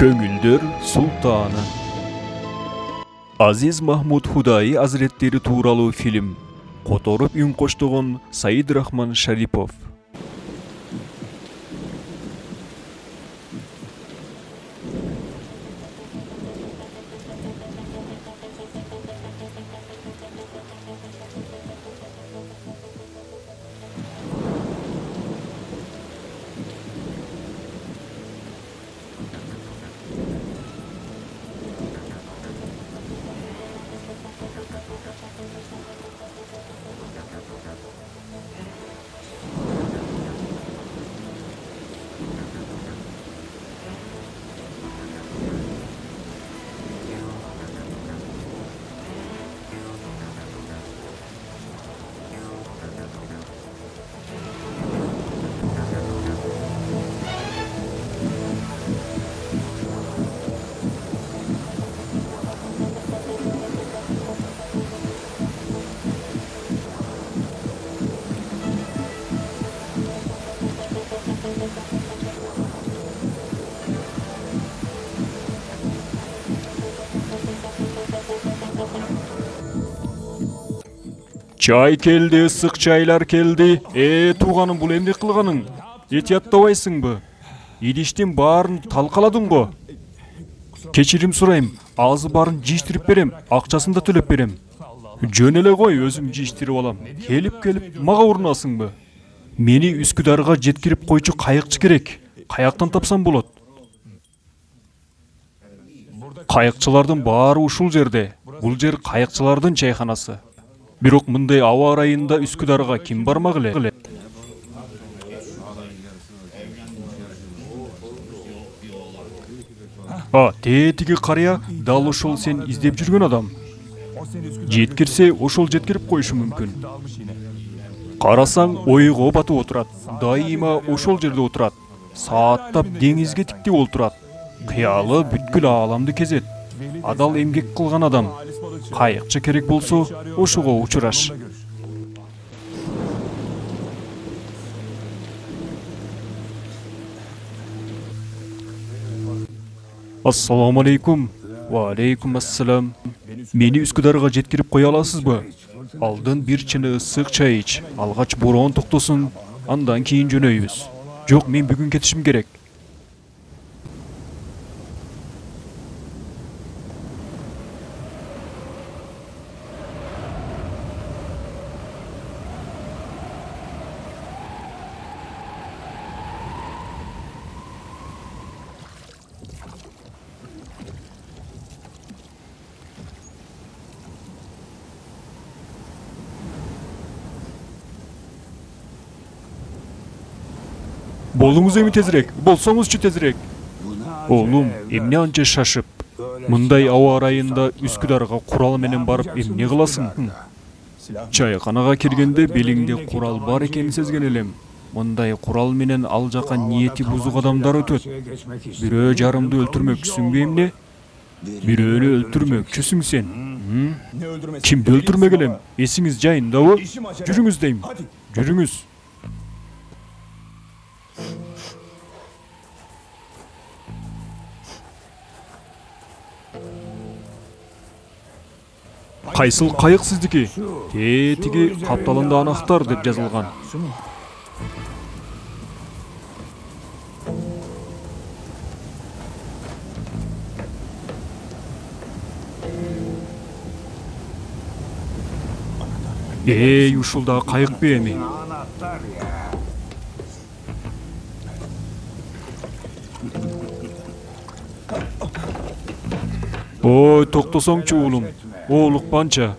Көңүлдөр султаны. Азиз Махмуд Худаи Азреттери тууралуу фильм. Которуп үн коштогон Саид Рахман Шарипов. Чай келди, ысык чайлар келди. Тууганым, бул эмне кылганың? Этияттабайсыңбы? Идиштин баарын талкаладың го. Кечирим сурайм, азы баарын жиштирип берем, акчасын да төлөп берем. Жөн эле кой, өзүм жиштирип алам. Келип мага урунасыңбы? Мени Үскүдарга жеткирип койчу кайыкчы керек. Каяктан тапсам болот? Кайыкчылардын баары ушул жерде. Бул жер кайыкчылардын чайханасы. Бирок мындай аба ырайында Үскүдарга ким бармак эле? Тиги карыя дал ошол сен издеп жүргөн адам. Жеткирсе, ошол жеткирип коюшу мүмкүн. Карасаң, ойго батып отурат. Дайыма ошол жерде отурат. Сааттап деңизге тиктеп отурат. Кыялы бүткүл ааламды кезет. Адал эмгек кылган адам. Кайыкчы керек болсо, ошого учураш. Ассаламу алейкум. Ва алейкум ассалам. Мени Үскүдарга жеткирип кое аласызбы? Алдын бир чыны ысык чай ич. Алгач бороон токтосун, андан кийин жөнөйбүз. Жок, мен бүгүн кетишим керек. Болуңуз эми тезирээк, болсоңузчу тезирээк. Оолум, эмне анча шашып? Мындай аба ырайында Үскүдарга курал менен барып эмне кыласың? Чайканага киргенде белиңде курал бар экенин сезген элем. Мындай курал менен ал жака ниети бузук адамдар өтөт. Бирөө жарымды өлтүрмөкчүсүңбү эмне? Бирөөнү өлтүрмөкчүсүң сен. Кимди өлтүрмөк элем? Эсиңиз жайындабы? Жүрүңүз дейм. Жүрүңүз. Кайсыл кайык сиздики? Тиги капталында анахтар деп жазылган. Ушул да кайыкпы эми? Токтосоңчу уулум. Укпанча.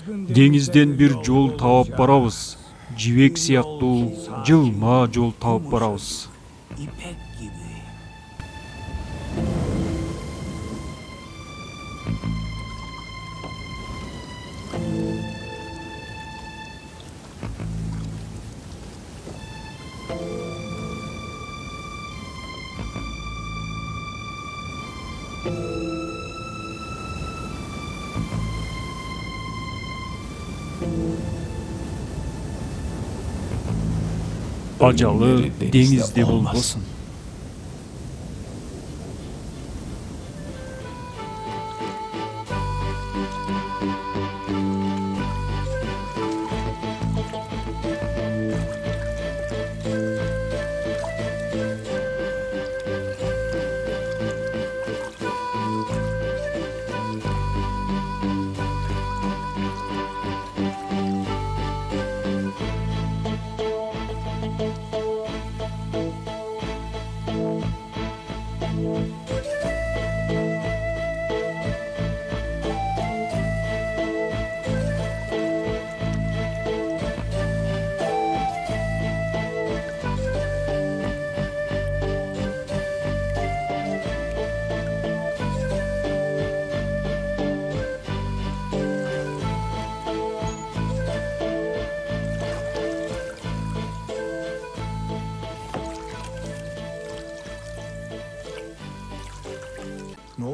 Деңизден бир жол таап барабыз. Жибек сыяктуу жылма жол таап барабыз. Ажалы деңизде болбосун.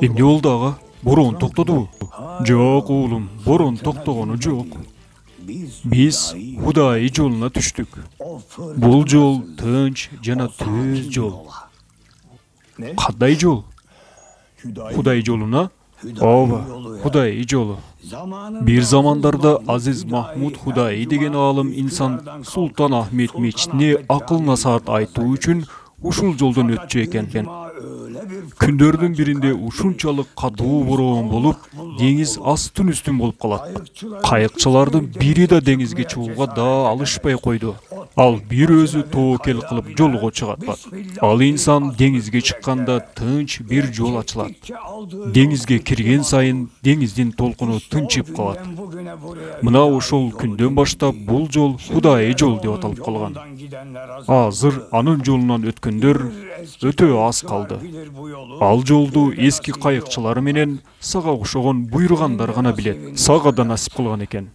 Эмне болду ага? Борон токтодубу? Жок уулум, борон токтогону жок. Биз Кудайы жолуна түштүк. Бул жол тынч жана түз жол. Кандай жол? Кудай жолуна? Ооба, Кудайы жолу. Бир замандарда Азиз Махмуд Кудайы деген аалым инсан Султан Ахмет мечитине акыл насаат айтуу үчүн ушул жолдон өтчү экен. Күндөрдүн биринде ушунчалык катуу бороон болуп, деңиз астын үстүн болуп калат. Кайыкчылардын бири да деңизге чыгууга да алышпай койду. Ал бир өзү тоокел кылып жолго чыгат. Ал инсан деңизге чыкканда тынч бир жол ачылат. Деңизге кирген сайын деңиздин толкуну тынчып калат. Мына ошол күндөн баштап бул жол Кудайы жол деп аталып калган. Азыр анын жолунан өткөндөр өтө аз калды. Ал жолду эски кайыкчылары менен сага окшогон буйругандар гана билет. Сага да насип кылган экен.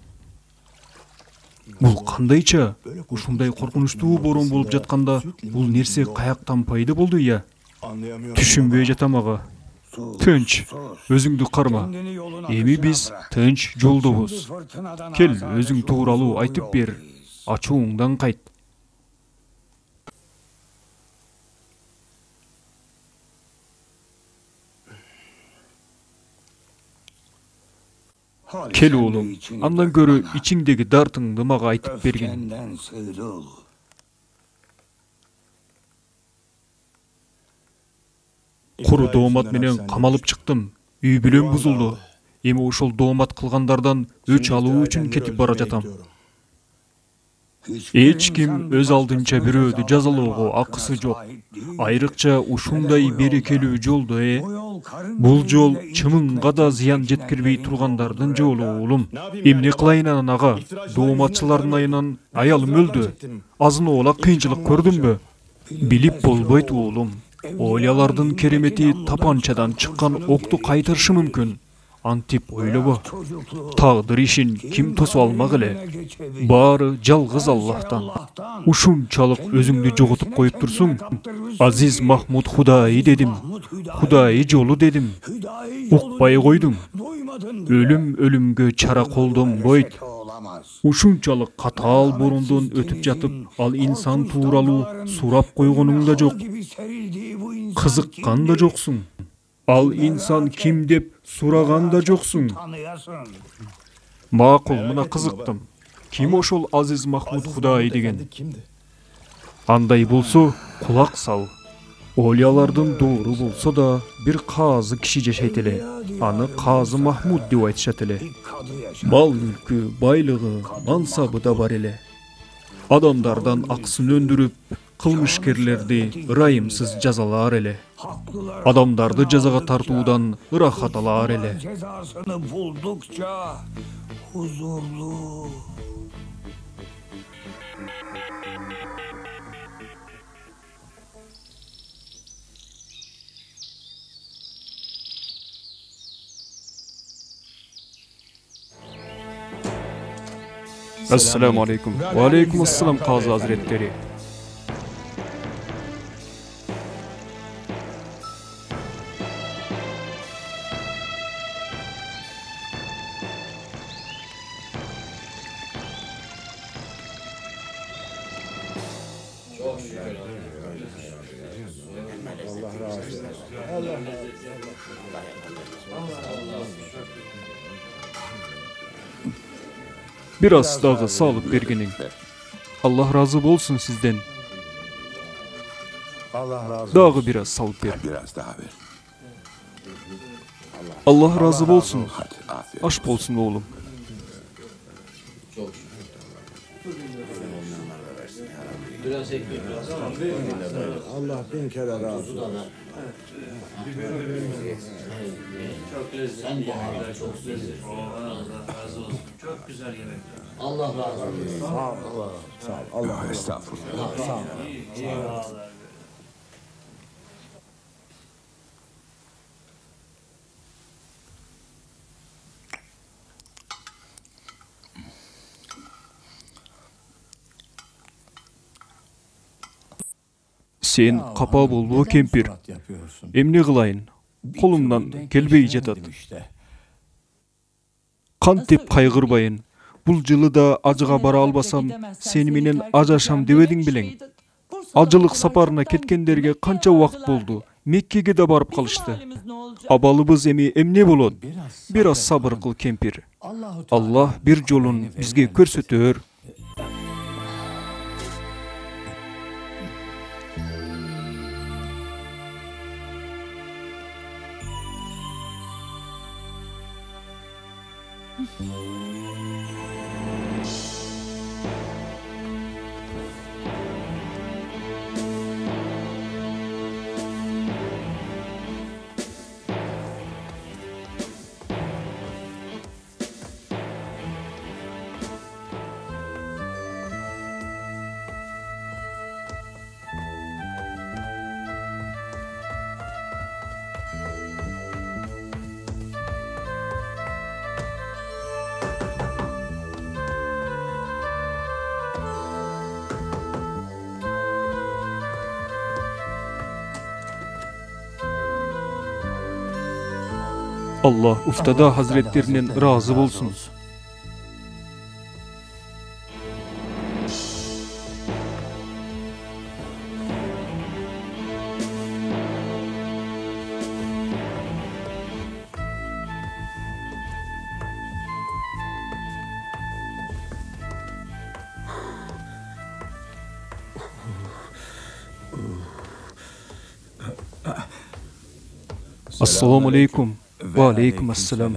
Бул кандайча? Ушундай коркунучтуу борон болуп жатканда бул нерсе каяктан пайда болду я? Түшүнбөй жатам ага. Тынч, өзүңдү карма. Эми биз тынч жолдобуз. Кел, өзүң тууралуу айтып бер. Ачууңдан кайт. Кел уулум, андан көрө ичиңдеги дартыңды мага айтып бергин. Куру доомат менен камалып чыктым. Үй бүлөм бузулду. Эми ошол доомат кылгандардан өч алуу үчүн кетип бара жатам. Эч ким өз алдынча бирөөдү жазалоого акысы жок. Айрыкча ушундай берекелүү жолдо Бул жол чымынга да зыян жеткирбей тургандардын жолу уулум. Эмне кылайын анан ага? Дооматчылардын айынан аялым өлдү. Азын-oola кыйынчылык көрдүмбү? Билип болбойт уулум. Оолялардын керемети тапанчадан чыккан окту кайтырышы мүмкүн. Антип ойлобо. Тагдыр ишин ким тосуп алмак эле? Баары жалгыз Аллахтан. Ушунчалык өзүңдү жоготуп коюп турсуң. Азиз Махмуд Кудайы дедим. Кудайы жолу дедим. Укпай койдуң. Өлүм өлүмгө чара колдонбойт. Ушунчалык катаал борондон өтүп жатып, ал инсан тууралуу сурап койгонуң да жок. Кызыккан да жоксуң. Ал инсан ким деп сураган да жоксуң. Макул, мына кызыктым. Ким ошол Азиз Махмуд Кудайы деген? Андай болсо, кулак сал. Оолялардын доору болсо да бир казы киши жашайт эле. Аны Казы Махмуд деп айтышат эле. Мал мүлкү, байлыгы, мансабы да бар эле. Адамдардан аксын өндүрүп, кылмышкерлерди ырайымсыз жазалар эле. Адамдарды жазага тартуудан ырахат алар эле. Cezasını buldukça huzurlu. Assalamu alaikum. Wa alaikum assalam Qazı Hazretleri. Biraz dağı sağlık berginin. Allah razı olsun sizden. Dağı biraz salıp ver. Biraz daha ver. Allah razı olsun. Aşk olsun oğlum. Allah bin kere razı olsun. Sen bu arada çok güzel. Allah razı olsun. Çok güzel yemek. Allah razı olsun. Sağ ol. Sağ ol. Allah estağfurullah. Sağ ol. Sen kapa bolbo kempir. Emne kılayın? kolumdan gelbey jatat. Kantip kaygırbayın. Bul жылы da acıga bara albasam, seni menen ajaşam debediň bileň. Acılık saparına ketkenderge kança wagt boldu. Mekke'ge de barıp kalıştı. Abalыбыз emi emne bolot? Biraz sabır kıl kempir. Allah bir jolun bizge körsötör. Allah Uftada Hazretlerinin razı bolsun. Assalamu alaikum. Ve aleyküm assalam.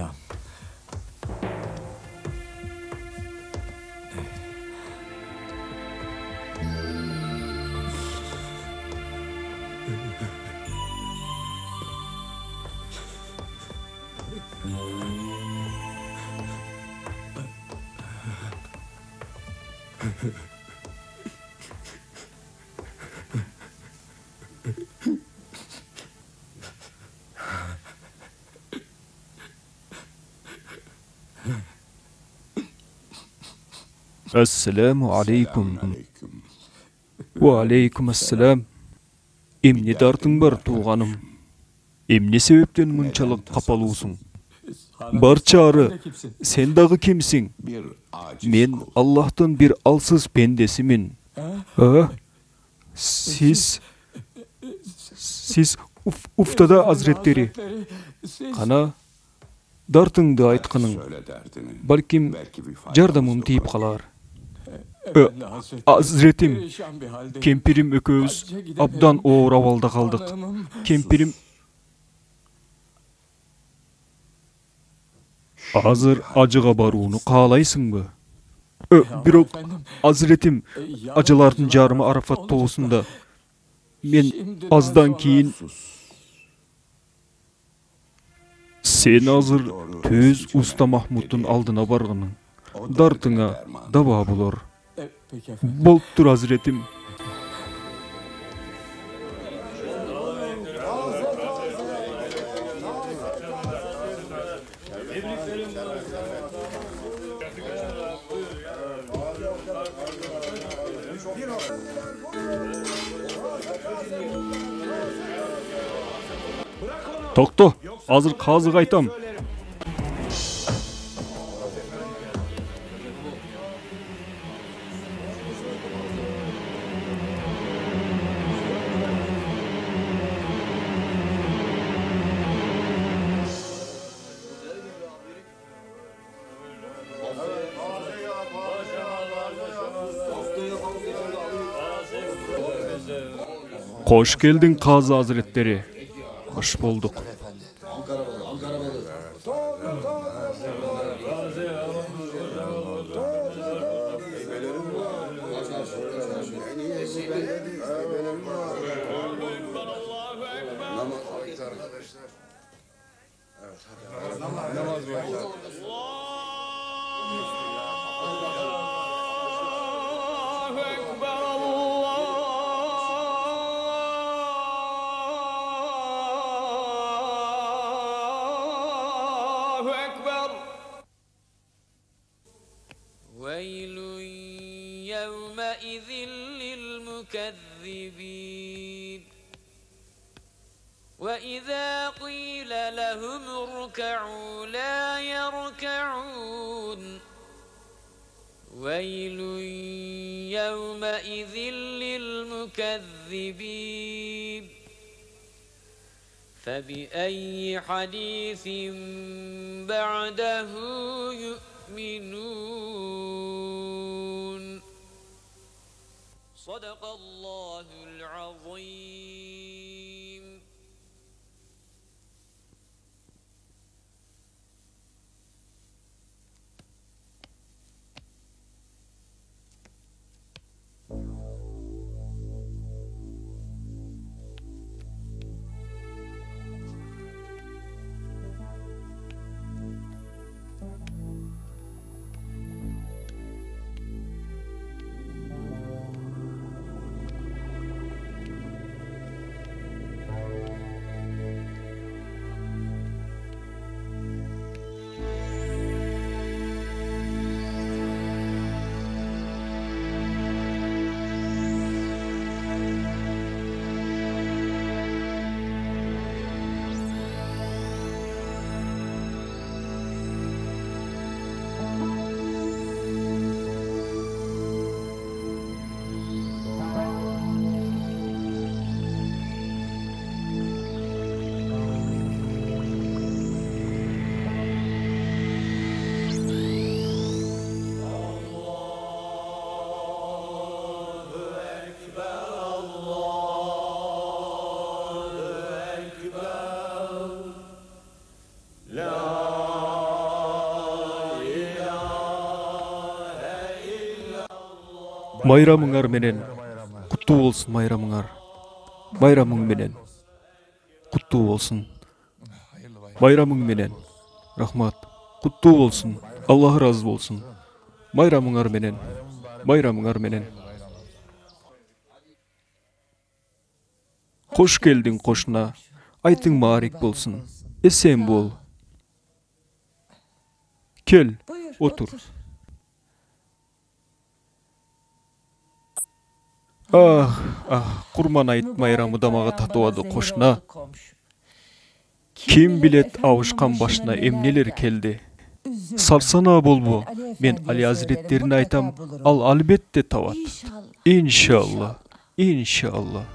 Assalamu alaikum. Ve aleyküm assalam. Emne dartyň bar tuğanım? Emne sebepten munçalyk kapalysyň? Barçary, sen dagy kimsiň? Men Allah'tan bir alsız pendesimin. Siz Uftada Hazretleri. Kana dartyňdy aýtgynyň. Balkim jardamym tiýip kalar. Hazretim, kempirim ököz abdan oğur avalda kaldık. Kempirim hazır acıga baruunu kalaysınbı? Birok, Hazretim, acılardın jarımı Arafat toğusunda. Men azdan keyin sen hazır töz Usta Mahmud'un aldına bargynyň. Dartyňa daba bolar. Bolupdur Hazretim. Tokto, hazır kazık aytam. Hoş geldin Kazı Hazretleri. Hoş bulduk. ويل يومئذ للمكذبين وإذا قيل لهم اركعوا لا يركعون ويل يومئذ للمكذبين فبأي حديث بعده يؤمنون صدق الله العظيم. Bayramыңар менен куттуу болсун байрамыңар. Байрамың менен куттуу болсун. Байрамың менен рахмат. Куттуу болсун. Аллах разы болсун. Байрамыңар менен. Байрамыңар менен. Кош келдиң кошуна. Айтың маарик болсун. Эсен бол. Кел, отур. Курман айт майрамы дамага татыбады кошуна. Ким билет абышкан башына эмнелер келди. Сарсана болбу. Мен Али Азиреттерине айтам, ал албетте табат. Иншалла. Иншалла.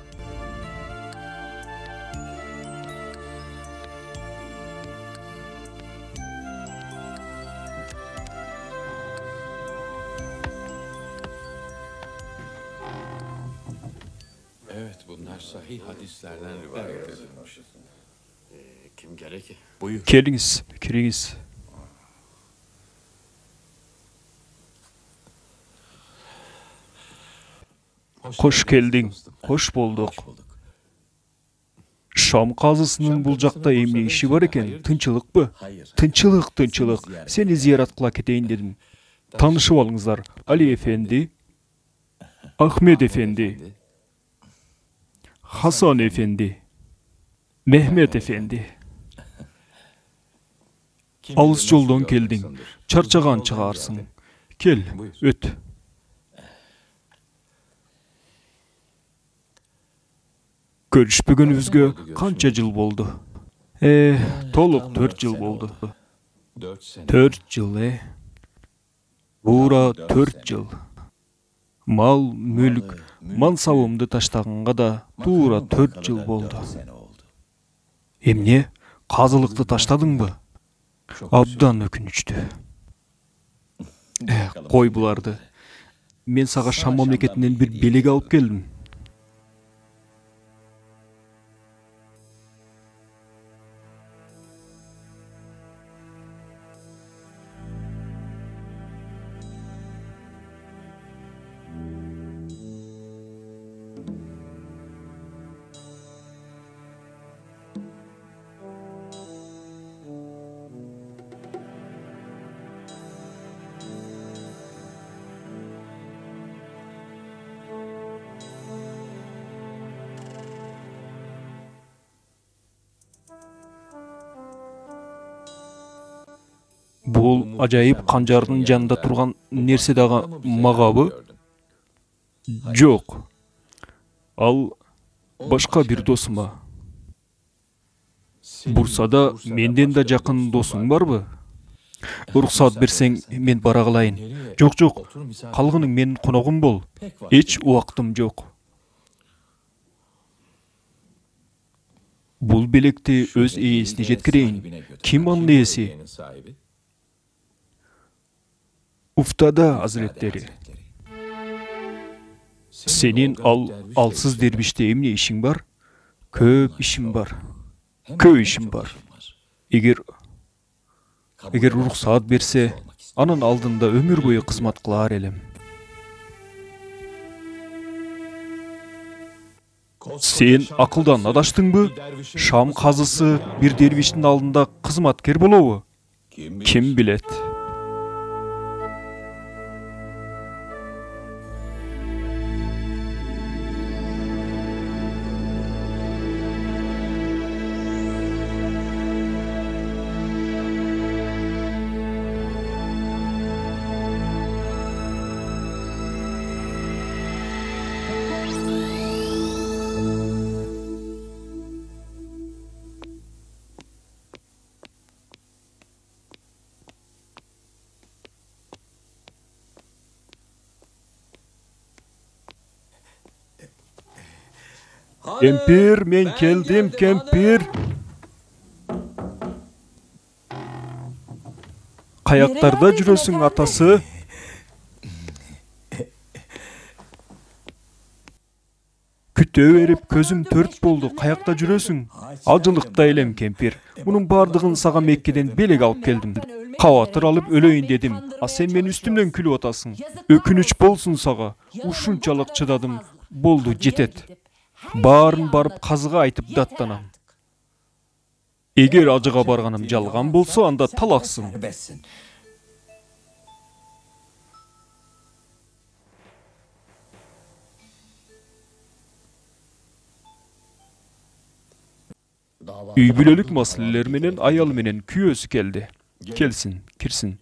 Evet, bunlar sahih hadislerden rivayet edilmiş. Kim gerek ki? Buyur. Keliңиз, кириңиз. Кош келдиң, кош болдук. Шам казысынын бул жакта эмне иши бар экен? Тынчылыкпы? Тынчылык, тынчылык. Сени зиярат кыла кетейин дедим. Таанышып алыңыздар. Али эфенди, Ахмед эфенди, Hasan Efendi, Mehmet Efendi. Alыс жолдон келдиң, чарчаган чыгарсың. Кел, өт. Көрүшпөгөнүбүзгө канча жыл болду? Толук 4 жыл болду. 4 жыл, Туура 4 жыл. Мал, мүлк, мансабымды таштаганга да туура 4 жыл болду. Эмне? Казылыкты таштадыңбы? Абдан өкүнүчтүү. Кой буларды. Мен сага Шам мамлекетинен бир белек алып келдим. Бул ажайып канжардын жанында турган нерсе дагы магабы? Жок. Ал башка бир досума. Bursada menden da jakın dosуң barбы? Уруксат берсең, мен бара калайын. Жок, калгының менин коногум бол. Эч убактым жок. Бул белекти өз ээсине жеткирейин. Ким анын ээси? Уфтада Hazretleri. Senin alsız dervişte emne işin var? Köp işim var. Köp işim var. Eğer ruhsat berse, anın aldında ömür boyu kızmat kılar elim. Sen akıldan adaştın mı? Şam kazısı bir dervişin aldında kızmatker bolovu. Kim bilet? Kempir, men keldim, kempir. Kayaklarda жүрөсүң atası. Kütö berip közüm төрт болду. Kayakta жүрөсүң. Ажылыкта элем, кемпир. Bunun бардыгын сага Меккеден белек алып келдим. Кабатыр алып өлөйүн дедим. А сен мени үстүмдөн күлүп атасың. Өкүнүч болсун сага. Ушунчалык чыдадым. Болду, жетет. Барын барып казыга айтып даттанам. Эгер ажыга барганым жалган болсо, анда талаксың. Үй бүлөлүк маселелер менен аял менен күйөөсү келди. Келсин, кирсин.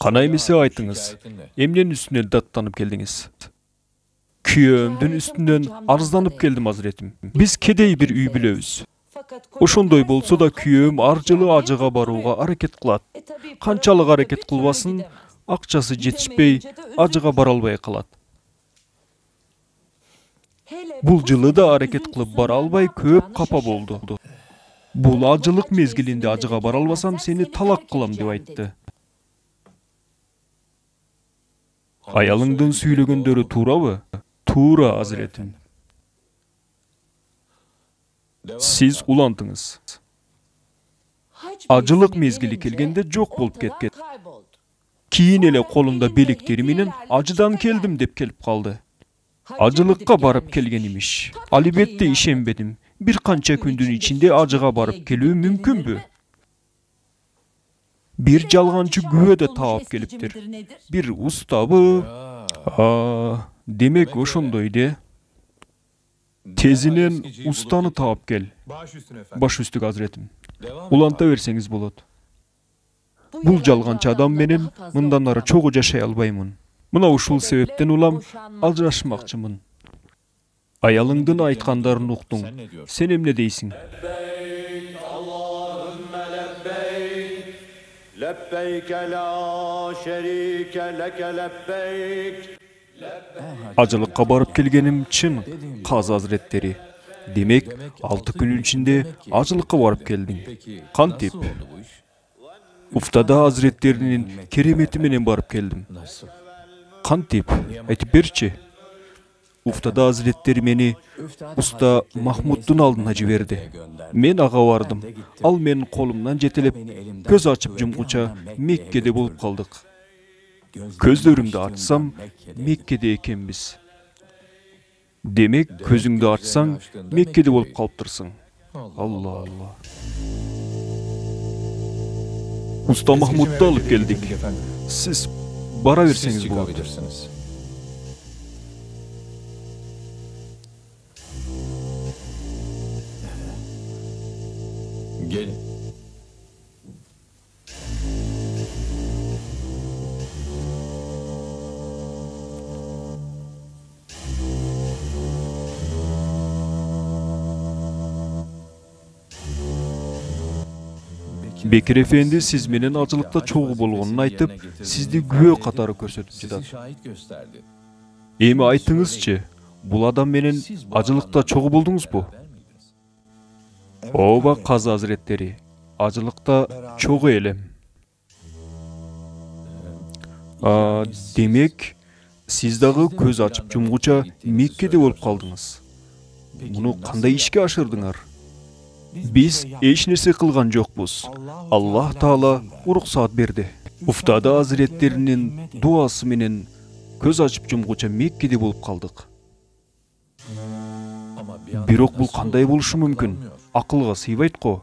Кана эмесе айтыңыз. Эмненин үстүнөн даттанып келдиңиз? Kүйөөмдүн үстүнөн арызданып келдим, Hazretim. Биз кедей бир үй бүлөбүз. Ошондой болсо да күйөөм ар жылы ажыга барууга аракет кылат. Канчалык аракет кылбасын, акчасы жетишпей, ажыга бара албай калат. Бул жылы да аракет кылып бара албай көп капа болду. Бул ажылык мезгилинде ажыга бара албасам, сени талак кылам деп айтты. Аялыңдын сүйлөгөндөрү туурабы? Тура, Hazretim. Siz улантыңыз. Ажылык мезгили келгенде жок болуп кеткен. Кийин эле колунда белектери менен ажыдан келдим деп келип калды. Ажылыкка барып келген имиш. Албетте ишенбедим. Бир канча күндүн ичинде ажыга барып келүү мүмкүнбү? Bir жалганчы күбө да таап келиптир. Бир устабы. Demek ошондой де. Тезинен устаны таап кел. Баш үстүк, Hazretim. Уланта берсеңиз болот. Бул жалганчы адам менен мындан ары чогуу жашай албаймын. Мына ушул себептен улам ажырашмакчымын. Аялыңдын айткандарын уктуң. Сен эмне дейсиң? لبيك لا شريك لك لبيك Ажылыкка барып келгеним чын, Казы Hazretleri. Демек, 6 күнүн ичинде ажылыкка барып келдиң. Кантип? Уфтада Hazretlerinin керемети менен барып келдим. Кантип? Айтып берчи. Уфтада Hazretleri мени уста Махмуддун алдына жиберди. Мен ага бардым. Ал менин колумдан жетелеп, көз ачып жумгуча Меккеде болуп калдык. Көздөрүмдү ачсам, Меккеде экенбиз. Демек, көзүңдү ачсаң, Меккеде болуп калыптырсың. Алла. Уста Махмудду алып келдик. Сиз бара берсеңиз болот. Gelin. Bekir Efendi siz menen acılıkta çoğu bolğonun aytıp, sizdi güvö katары körсөтүп жатат. şahit gösterdi. Эми айтыңызчы, бул адам менен acılıkta çoğu болдуңузбу? Ооба Казы Азиреттери, acılıkta çoğu elem. Demek, siz dagы көз ачып жумгуча Меккеде болуп калдыңыз. Буну кандай ишке ашырдыңар? Biz eş nерсе кылган жокпуз. Аллах Таала уруксат берди. Уфтада Азиреттеринин дуасы менен көз ачып жумгуча Меккеде болуп калдык. Бирок бул кандай болушу мүмкүн? Акылга сыйбайт го.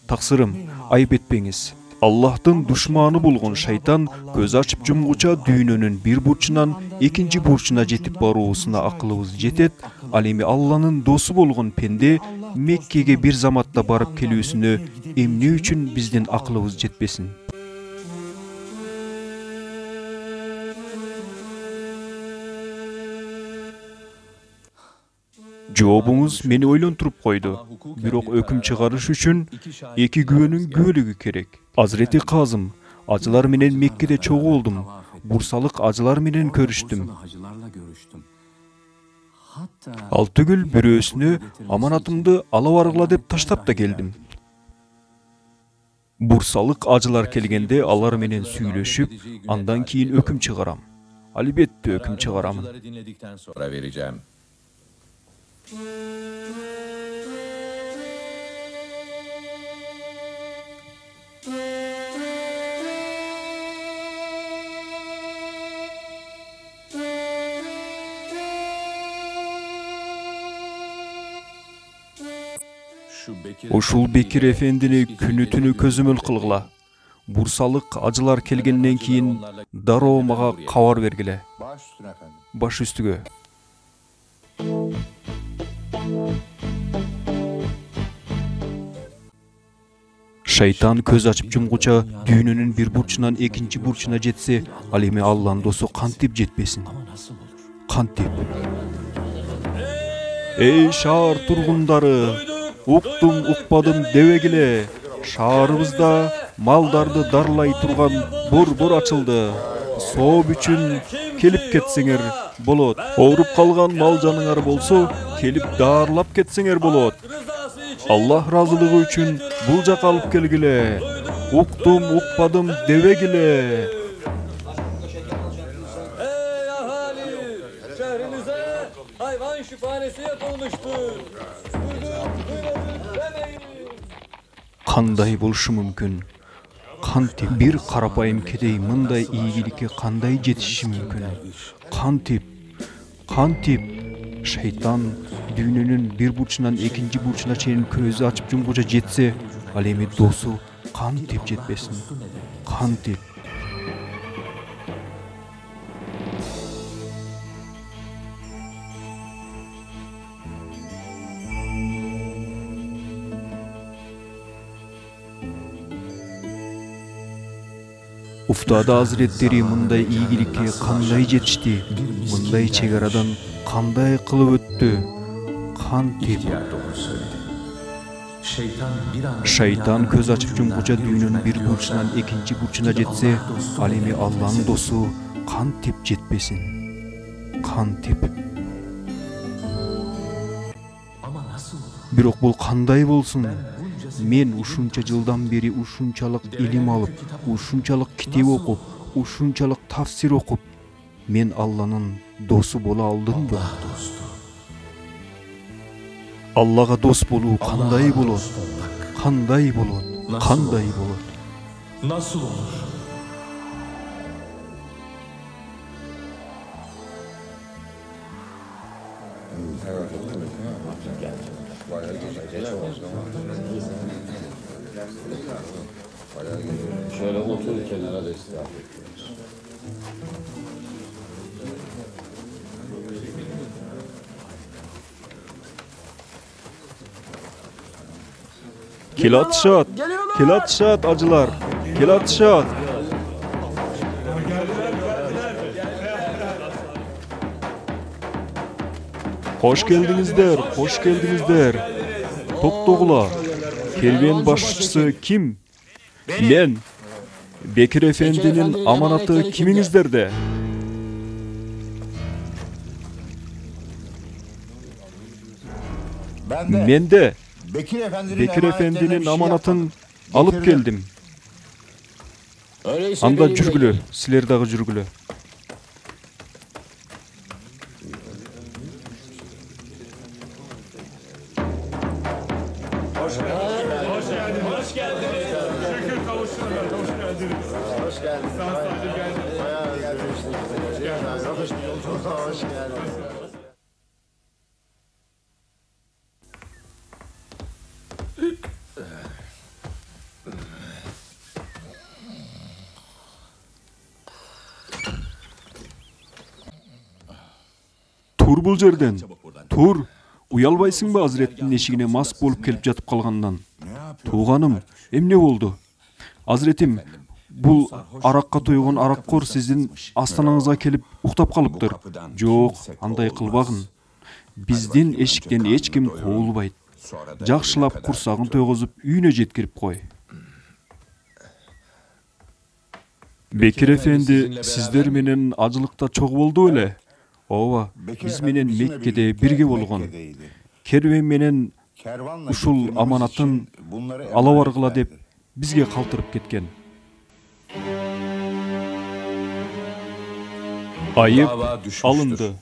Таксырым, айып этпеңиз. Аллахтын душманы болгон шайтан көз ачып жумгуча дүйнөнүн бир бурчунан экинчи бурчуна жетип баруусуна акылыбыз жетет. Ал эми Алланын досу болгон пенде Меккеге бир заматта барып келүүсүнө эмне үчүн биздин акылыбыз жетпесин? Жообуңуз мени ойлонтуруп койду. Бирок өкүм чыгарыш үчүн эки күбөнүн күбөлүгү керек. Азирети Казым, ажылар менен Меккеде чогуу болдум. Бурсалык ажылар менен көрүштүм. Ал түгүл бирөөсүнө аманатымды ала баргыла деп таштап да келдим. Бурсалык ажылар келгенде алар менен сүйлөшүп, андан кийин өкүм чыгарам. Албетте өкүм чыгарамын. Dinledikten sonra vereceğim. Ушул Бекир Эфендини күнү-түнү көзөмөл кылгыла. Бурсалык ажылар келгенден кийин дароо мага кабар бергиле. Baş üstüne efendim. Баш үстүгө. Шайтан көз ачып жумгуча дүйнөнүн бир бурчунан экинчи бурчуна жетсе, ал эми Алланын досу кантип жетпесин? Кантип? Эй шаар тургундары, уктум укпадым дебегиле. Шаарыбызда малдарды дарлай турган борбор ачылды. Сооп үчүн келип кетсеңер болот. Ооруп калган мал жаныңар болсо, келип дарлап кетсеңер болот. Аллах разылыгы үчүн бул жака алып келгиле. Уктум укпадым дебегиле. Ey ahali! Şehrinize hayvan şüphanesi yapılmıştır. Buyurun demeyin. Кандай болушу мүмкүн? Кантип бир карапайым кедей мындай ийгиликке кандай жетиши мүмкүн? Кантип шайтан дүйнөнүн бир бурчунан экинчи бурчуна чейин көзү ачып жумгуча жетсе, ал эми досу кантип жетпесин? Кантип? Уфтада Азиреттери мындай ийгиликке кандай жетишти? Мындай чек арадан кандай кылып өттү? Кантип? Шайтан көз ачып жумгуча дүйнөнүн бир бурчунан экинчи бурчуна жетсе, ал эми Алланын досу кантип жетпесин? Кантип? Бирок бул кандай болсун? Мен ушунча жылдан бери ушунчалык илим алып, ушунчалык китеп окуп, ушунчалык тафсир окуп, мен Алланын досу боло алдымбы? Аллага дос болуу кандай болот? Кандай болот? Кандай болот? Nasıl olur? Şöyle otur kenara da ister. Kelatşat acılar, kelatşat. Hoş geldinizler. Toktogula. Kerven başçısı kim? Men Bekir Efendi'nin amanatı kiminizlerde? Men de Bekir Efendi'nin amanatın alıp geldim. Anda жүргүлө, силер дагы жүргүлө. Tur бул жерден. Тур. Уялбайсыңбы Азиреттин эшигине мас болуп келип жатып калгандан? Тууганым, эмне болду? Азиретим, бул аракка тойгон араккор сиздин астанаңызга келип уктап калыптыр. Жок, андай кылбагын. Биздин эшиктен эч ким коолбайт. Жакшылап курсагын тойгозуп үйүнө жеткирип кой. Бекир Эфенди, сиздер менен ажылыкта чогуу болду эле? Ооба, биз менен Меккеде бирге болгон. Кервен менен ушул аманатын ала баргыла деп бизге калтырып кеткен. Айып алынды.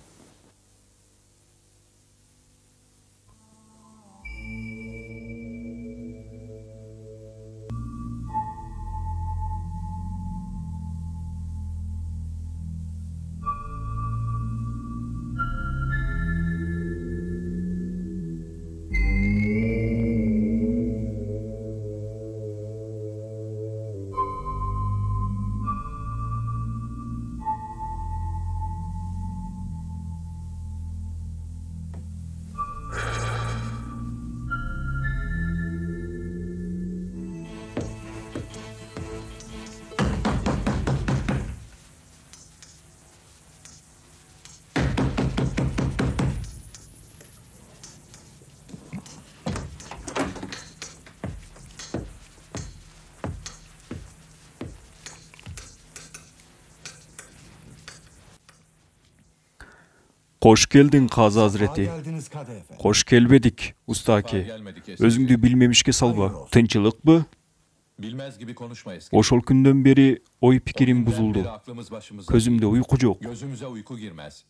Koş geldin Kazı Hazreti. Koş gelmedik ustaki. Özüңdü bilmemişke salba. Tınçılık mı? Bilmez gibi konuşma eski. Oşol günden beri oy pikirim buzuldu. Közümde uyku yok. Gözümüze uyku girmez.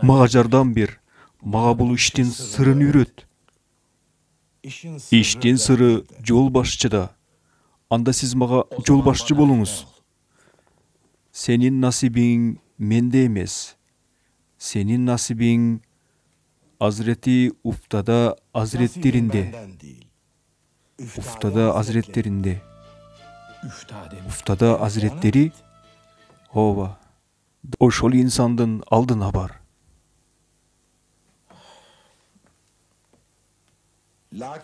Mağa jardan bir. Mağa bul iştin sırrını үйрөт. İştin sırrı жол başçıda. Анда siz mağa жол başçı bolуңуз. Senin nasibin mende emes. Senin nasibin Hazreti Uftada Hazretlerinde. Uftada Hazretlerinde. Uftada Hazretleri ova. Oşol insandın aldına bar.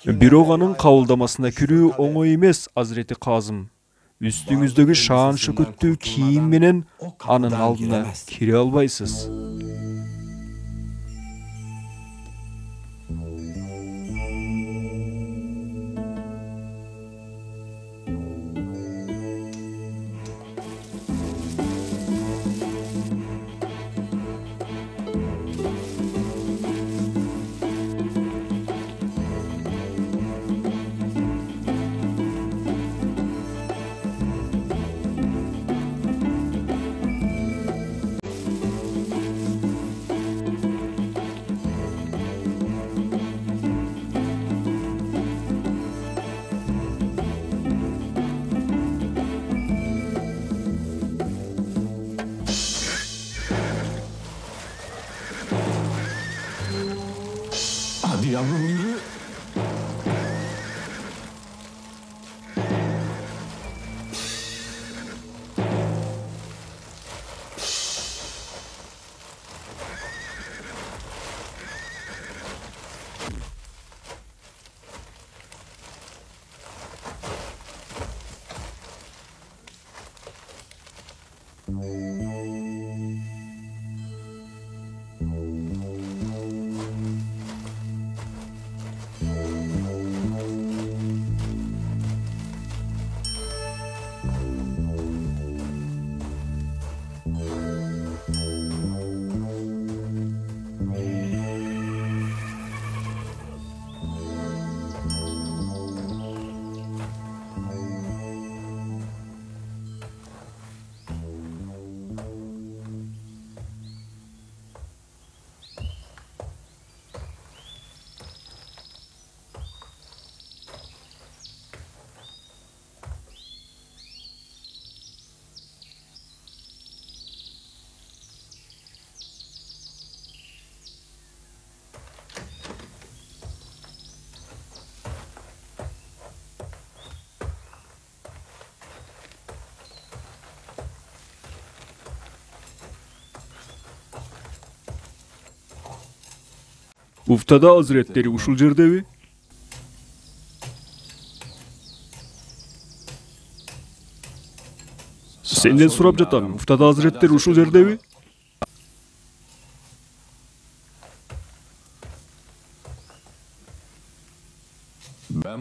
Bir oğanın kavuldamasına kürü oңой emес Hazreti Kazım. Üstüңüzdөгү шаан шөкөттүү кийим менен анын алдына кире албайсыз. Hadi yavrum yürü. Uftada Hazretleri uşul жердеби? Senden сурап жатам, Uftada Hazretleri ушул жердеби?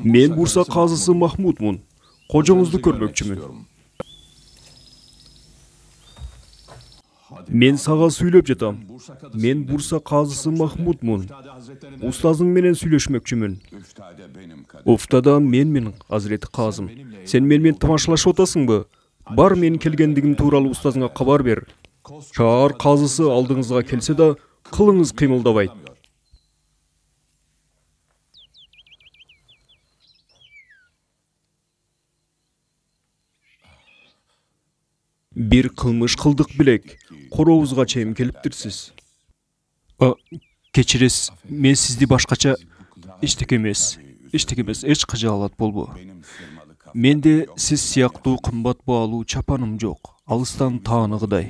Мен Бурса казысы Махмудмун. Кожоңузду көрмөкчүмүн. Мен сага сүйлөп жатам. Мен Бурса казысы Махмудмун. Устазың менен сүйлөшмөкчүмүн. Уфтада менмин, Азирети казым. Сен менен тамашалашып атасыңбы? Бар менин келгендигим тууралуу устазыңа кабар бер. Шаар казысы алдыңызга келсе да, кылыңыз кыймылдабайт. Бир кылмыш кылдык белек, корообузга чейин келиптирсиз. Кечиресиз, мен сизди башкача эчтеке эмес, эч кыжаалат болбо. Менде сиз сыяктуу кымбат баалуу чапаным жок, алыстан тааныгыдай.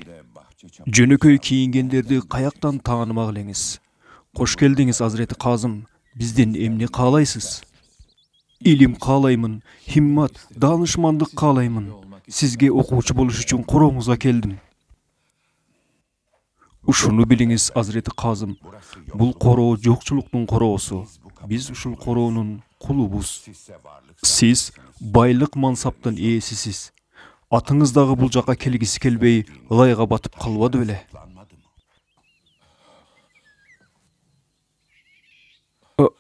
Жөнөкөй кийингендерди каяктан таанымак элеңиз. Кош келдиңиз, Азирети казым. Бизден эмне каалайсыз? Илим каалаймын, химмат, даанышмандык каалаймын. Сизге окуучу болуш үчүн корооңузга келдим. Ушуну билиңиз, Азирети казым. Бул короо жокчулуктун короосу. Биз ушул короонун кулубуз. Сиз байлык мансаптын ээсисиз. Атыңыз дагы бул жака келгиси келбей, ылайга батып калбады беле?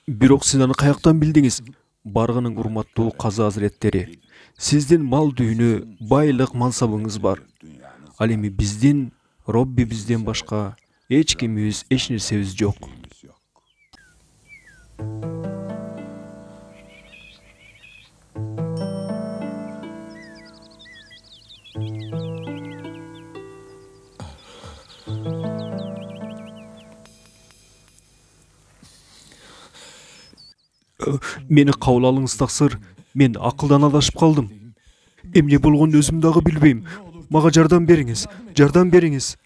Бирок сиз аны каяктан билдиңиз? Баргынын урматтуу казы Азиреттери. Сиздин мал дүйнө, байлык мансабыңыз бар. Ал эми биздин, Робби бизден башка эч кимибиз, эч нерсебиз жок. Мени кабыл алыңыз, таксыр. Мен акылдан адашып калдым. Эмне болгонун өзүм дагы билбейм. Мага жардам бериңиз, жардам бериңиз.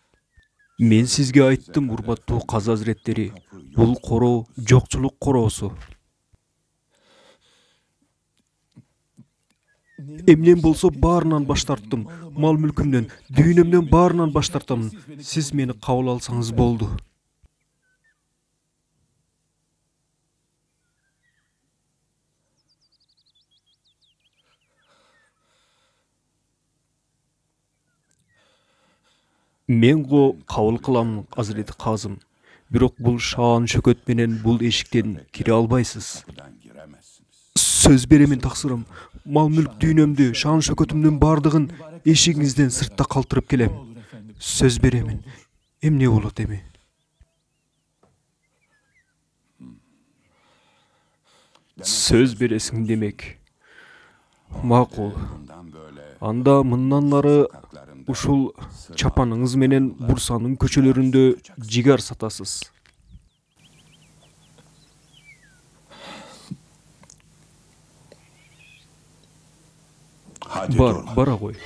Мен сизге айттым, урматтуу казы Азиреттери. Бул короо жокчулук короосу. Эмнем болсо баарынан баш тарттым. Мал мүлкүмдөн, дүйнөмдөн баарынан баш тартамын. Сиз мени кабыл алсаңыз болду. Мен го кабыл кылам, Азирети казым. Бирок бул шаан шөкөт менен бул эшиктен кире албайсыз. Сөз беремин, таксырым. Мал мүлк дүйнөмдү, шаан шөкөтүмдүн бардыгын эшигиңизден сыртта калтырып келем. Сөз беремин. Эмне болот эми? Сөз бересиң демек. Макул. Анда мындан ары ушул чапаныңыз менен Бурсанын көчөлөрүндө жигар сатасыз. Бара кой.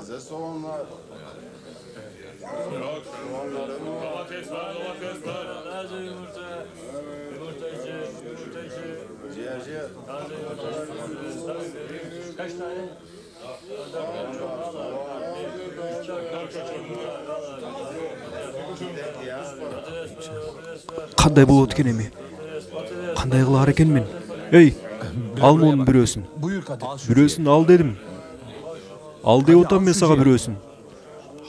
Taze soğanlar. Domates var. Taze yumurta. Yumurta içi. Ciğerci. Taze yumurta. Kaç tane? Qanday bolot eкен эми? Qanday kılar ekenmin? Ey, alma onun bürösün. Buyur Kadir. Bürösün al dedim. Al deyip otam men sağa bürösün.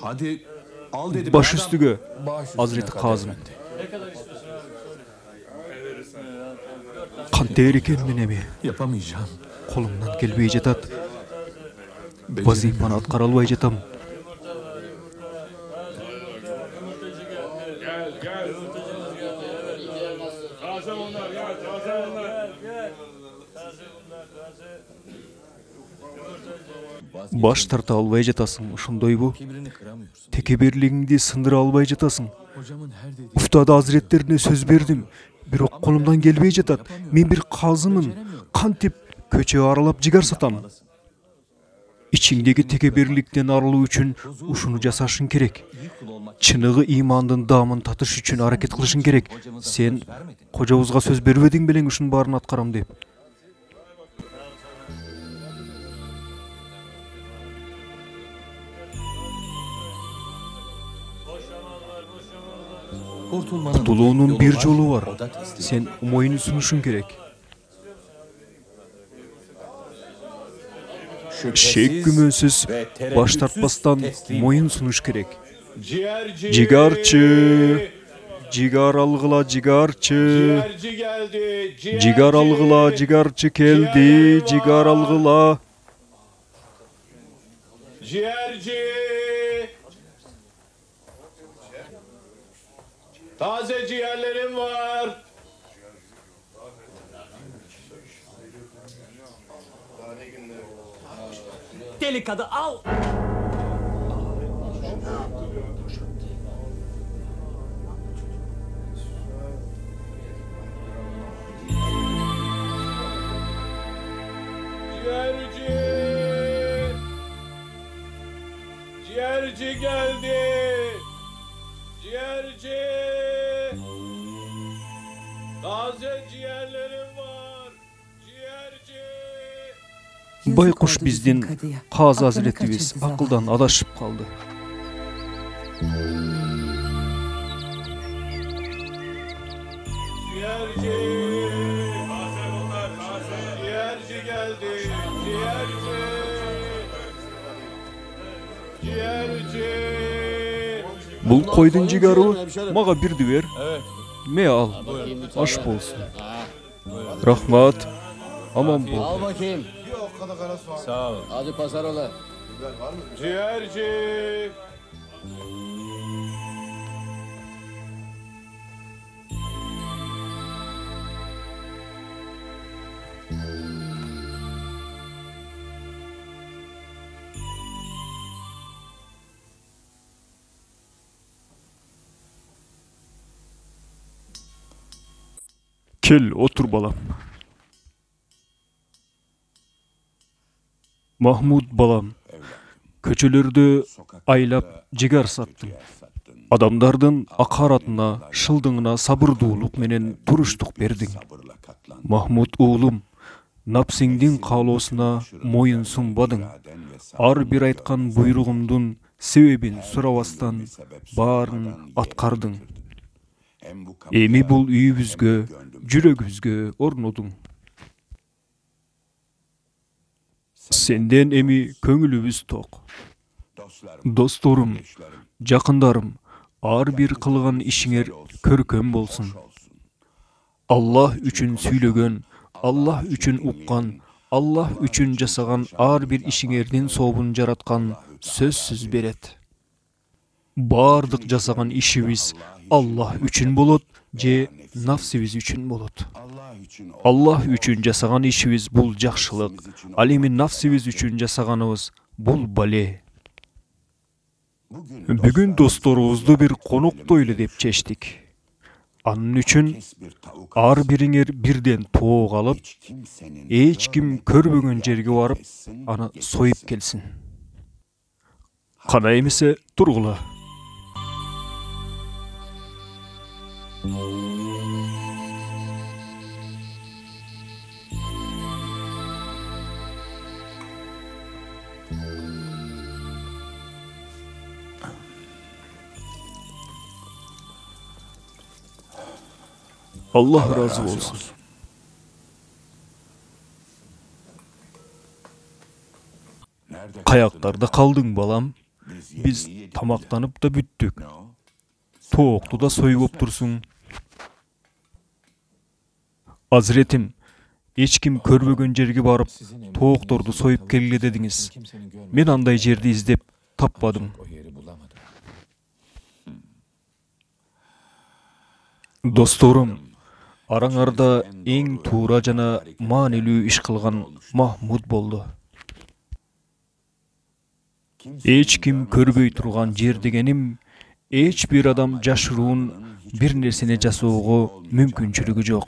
Hadi al dedim. Baş üstüge. Baş üstüne Hazreti Kadir Kazım. Efendi. Qanday ekenmin emi? Yapamayacağım. Kolumdan gelbey jatat. Beceremiyorum. Vazifani atkara albay jatam. Baş tarta albay jatasың, ошондой бу. Kibrini kıramıyorsun. Tekebirliğingdi sındıra alбай жатасың. Hocamın her dediği Uftada hazretlerine söz verdim. Бирок колумдан келбей жатат. Мен бир казымын. Кантип көчө аралап жигар сатам. İçindeki tekebirlikten arılуу үчүн ушуну жасашың керек. Чыныгы имандын дамын татыш үчүн аракет кылышың керек. Сен кожобузга сөз бербедиң белең ушунун баарын аткарам деп. kurtulmanın Kutuluğunun bir yolu var. O da teslim. Sen moyunu sunuşun gerek. Şek gümünsüz baş tartmastan moyun sunuş gerek. Ciğerci. Cigarçı, cigar algıla cigarçı. Ciğerci geldi. Cigar algıla cigarçı geldi, cigar algıla. Ciğerci. Taze ciğerlerim var. Deli kadı al. Ciğerci. Ciğerci geldi. Ciğerci. Taze ciğerlerim var. Ciğerci. Baykuş bizdin Kazı Hazretimiz akıldan adaşıp kaldı. Ciğerci. Taze bunlar taze. Ciğerci geldi. Ciğerci. Ciğerci. Bul koydun cigarı, mağa bir düver. Me al, aş bolsun. Rahmat, aman bol. Al bakayım. Sağ ol. Hadi pazar ola. Ciğerci. Kel otur balam. Mahmud balam. Köçelerde aylap cigar sattım. Adamdardın akaratına, şıldığına sabırduğuluk menen turuştuk berdin. Mahmud oğlum, napsingdin kalosuna moyun sunbadın. Ar bir aytkan buyruğumdun sebebin surabastan baarın atkardın. Emi bul üyübüzgö, jürögübüzgö ornodun. Senden emi köngülübüz tok. Dostorum, jakındarım, ar bir kılgan işiңер körköm bolsun. Allah üçün süйлөгөн, Allah üçün ukkan, Allah üçün jasagan ar bir işiңердин сообун жараткан сөзсүз берет. Бардык жасаган ишибиз Allah üçün bolot, же nafsibиz üçün bolot. Allah üçün жасаган ишибиz bul жакшылык, ал эми nafsibиz üçün жасаганыбыз bul bale. Бүгүн досторубузду бир коноктой эле деп чечтик. Анын үчүн ар бириңер бирден тоог алып, эч ким көрбөгөн жерге барып, аны союп келсин. Kana emese turgula. Allah razı olsun. Kayaklarda kaldın balam. Biz tamaklanıp da büttük. Toğuktu da soyup dursun. Hazretim, hiç kim körbөгөн jerge barıp toğuktordu soyup kelge dediniz. Men anday жерди издеп tapmadım. O yeri bulamadım. Dostorum, arаңарda eң tuura jana maanilүү iş kılgan Mahmud boldu. Hiç kim körbөй turgan jer degenim, hiç bir adam jaşıruun bir nerseni jasoogo mümkünçülügü jok.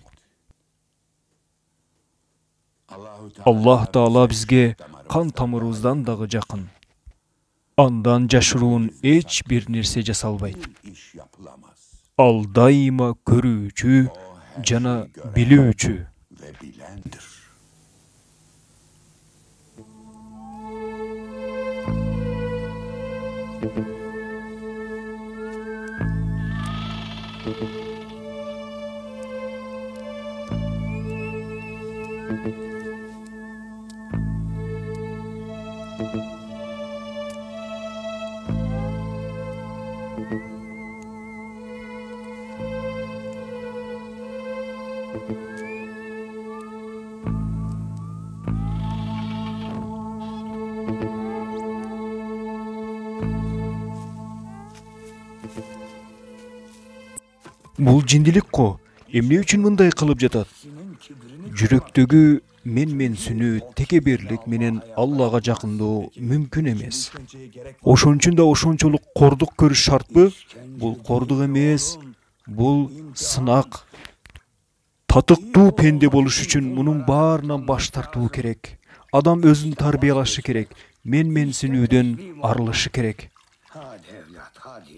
Allah Taala bizge kan tamırыбыздан dagы jakın. Andan jaşıruun hiç bir nerse jasalbayt. Al daima körүүчү jana bilүүчү. Бул жиндилик ко, эмне үчүн мындай кылып жатат? Жүрөктөгү менсүнүү текеберлик менен Аллага жакындоо мүмкүн эмес. Ошон үчүн да ошончолук кордук көрүш шартпы? Бул кордук эмес, бул сынак. Татыктуу пенде болуш үчүн мунун баарынан баш тартуу керек. Адам өзүн тарбиялашы керек, менсүнүүдөн арылышы керек.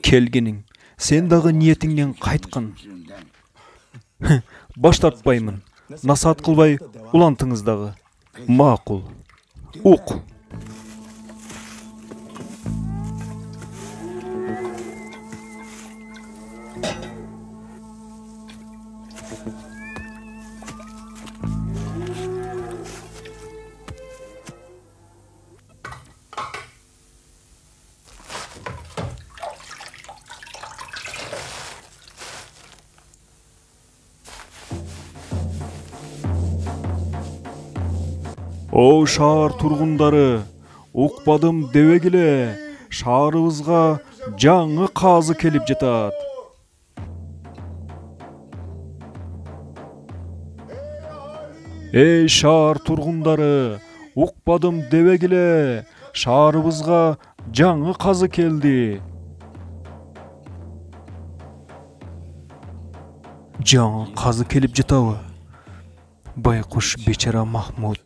Келгениң, sen dagı niyetiңден кайткын. Баш тартпаймын. Насаат кылбай улантыңыз дагы. Макул. Ук. О шаар тургундары, укпадым дебегиле, шаарыбызга жаңы казы келип жатат. Эй шаар тургундары, укпадым дебегиле, шаарыбызга жаңы казы келди. Жаңы казы келип жатабы? Байкуш бечара Махмуд.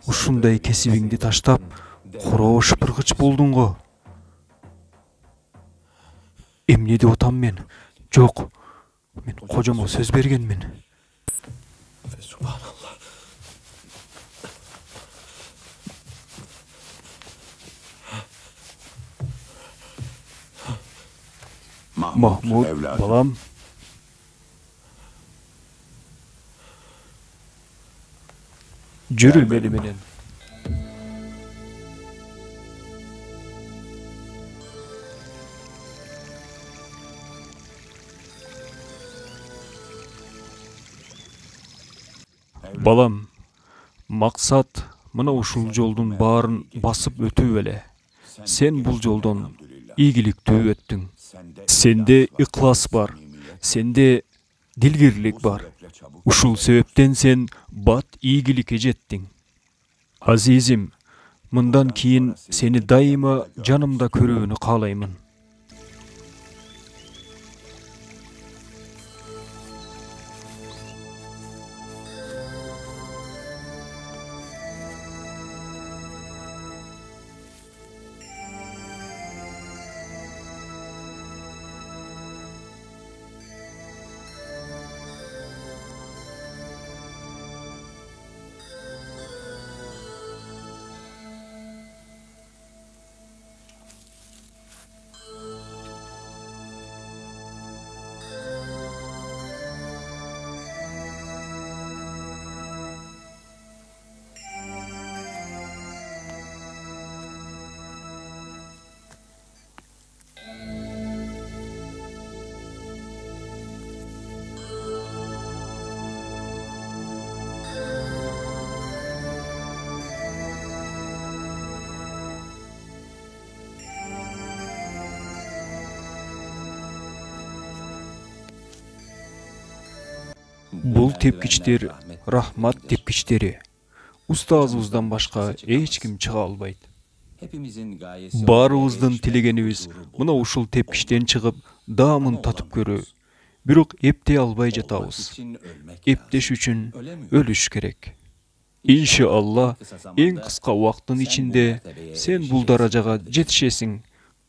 Ушундай кесибиңди таштап, короо шыпыргыч болдуң го. Эмне деп атам мен? Жок, мен кожомо сөз бергенмин. Subhanallah. Mahmud, balam. Жүрүлмели менен. Балам, максат мына ушул жолдун баарын басып өтүү эле. Сен бул жолдон ийгиликтүү өттүң. Сенде ыклас бар, сенде дилгирлик бар. Ушул себептен сен бат ийгиликке жеттиң. Азизим, мындан кийин сени дайыма жанымда көрүүнү каалаймын. Бул тепкичтер рахмат тепкичтери. Устазыбыздан башка эч ким чыга албайт. Баарыбыздын тилегенибиз мына ушул тепкичтен чыгып, даамын татып көрүү. Бирок эптей албай жатабыз. Эптеш үчүн өлүш керек. Иншалла, эң кыска убакыттын ичинде сен бул даражага жетишесиң.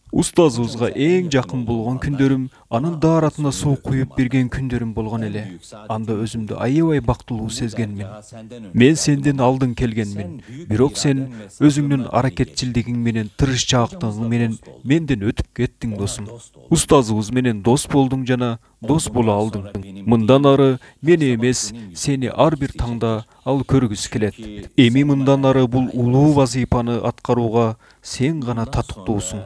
Устазыбызга эң жакын болгон күндөрүм, анын daarатына суу куюп берген күндөрүм болгон эле. Анда өзүмдү аябай бактылуу сезгенмин. Мен сенден алдын келгенмин, бирок сен өзүңдүн аракетчилдигиң менен, тырышчаактыгың менен менден өтүп кеттиң, досум. Устазыбыз менен дос болдуң жана дос боло алдың. Мындан ары мени эмес, сени ар бир таңда ал көргүсү келет. Эми мындан ары бул улуу вазыйфаны аткарууга сен гана татыктуусуң.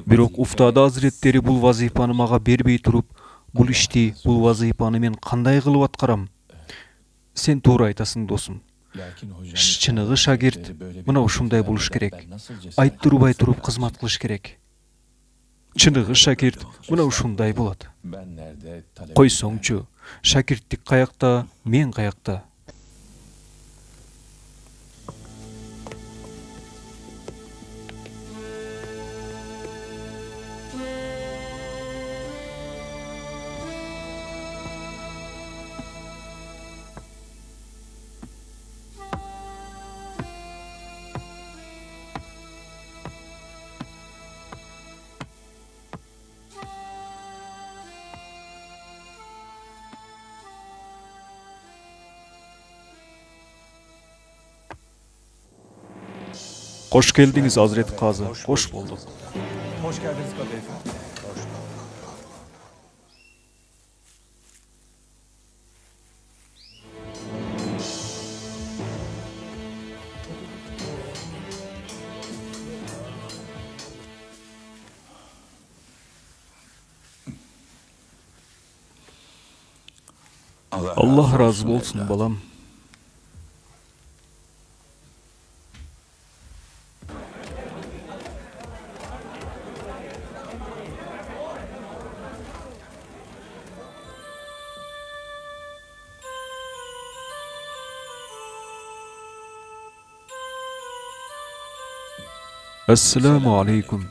Бирок уфтада азиреттери бул вазыйфаны мага бербей туруп, бул ишти, бул вазыйфаны мен кандай кылып аткарам? Сен туура айтасың, досум. Чыныгы шагирт мына ушундай болуш керек. Айттырбай туруп кызмат кылыш керек. Чыныгы шакирт мына ушундай болот. Койсоңчу, шакирттик каякта, мен каякта? Hoş geldiniz Hazreti Kazı. Hoş bulduk. Hoş geldiniz Kadı Efendi. Allah razı olsun balam. Assalamu alaikum.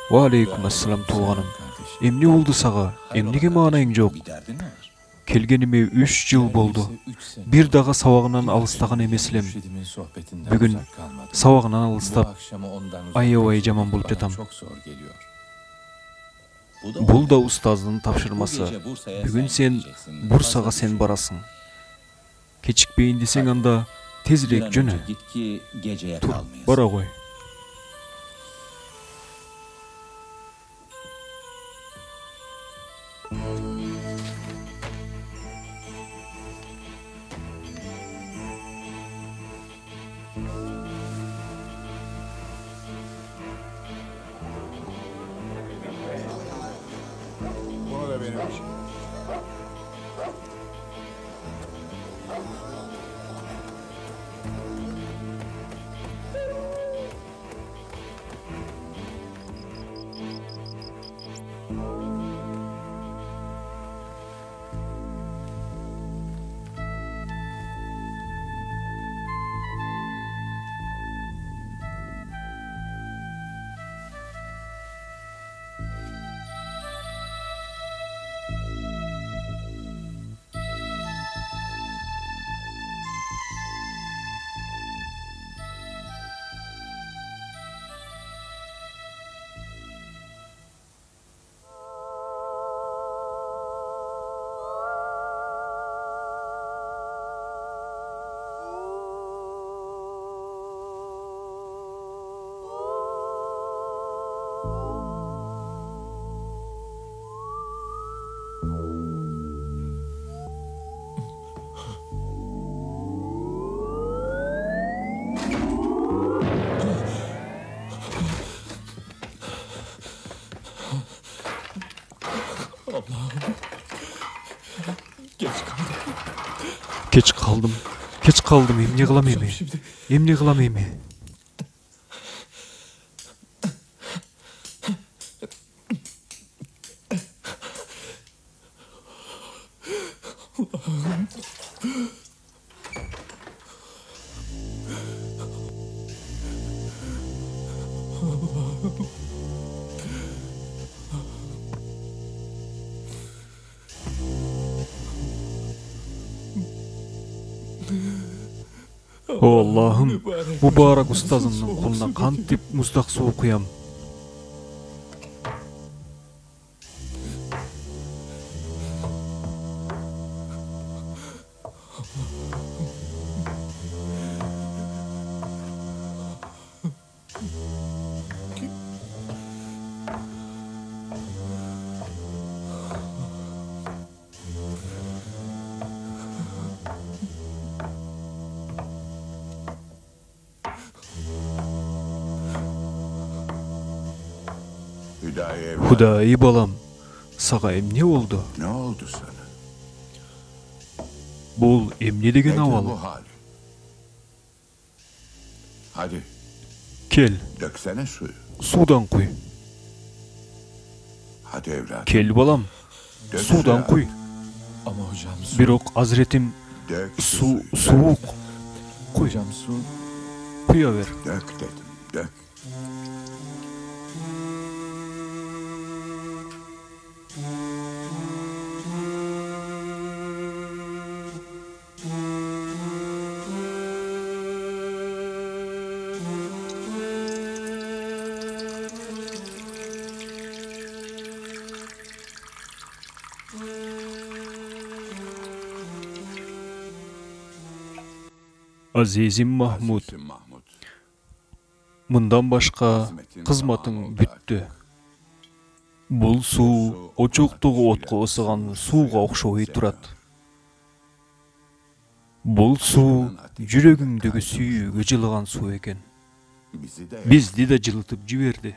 Wa alaikum assalam tuğanım. Emni oldu sağa? Emnige manayın jok? Kelgenime 3 yıl boldu. Bir daga savagынан alыстаган эмес элем. Бүгүн savagынан alыстап, аябай жаман болуп жатам. Бул да устаздын тапшырмасы. Бүгүн сен Бурсага сен барасың. Кечикпейин десең анда тезирээк жөнө. Тур, бара кой. Bunu da benim için. Geç kaldım. Emne kılam emi. Emne kılam emi. О Аллахым, мубарак устазымдын колуна кантип муздак суу куям. Hudayi balam, sağa emne oldu? Ne oldu sana? Bul emne degen Nedir avalı. bu hal? Hadi Kel, döksene suyu. sudan kuy. Hadi evladım. Kel balam, Dök sudan suya. kuy. Ama hocam su. Birok hazretim Dök şu su suyu. soğuk. Kuy, Hocam su. kuyaver. Dök dedim. Dök. Azizim Mahmud, Azizim Mahmud. mından başka kızmatın büttü. Bul su oçoktogу otko ысыган сууга окшобой турат. Бул суу жүрөгүңдөгү сүйүүгө жылыган суу экен. Бизди да жылытып жиберди.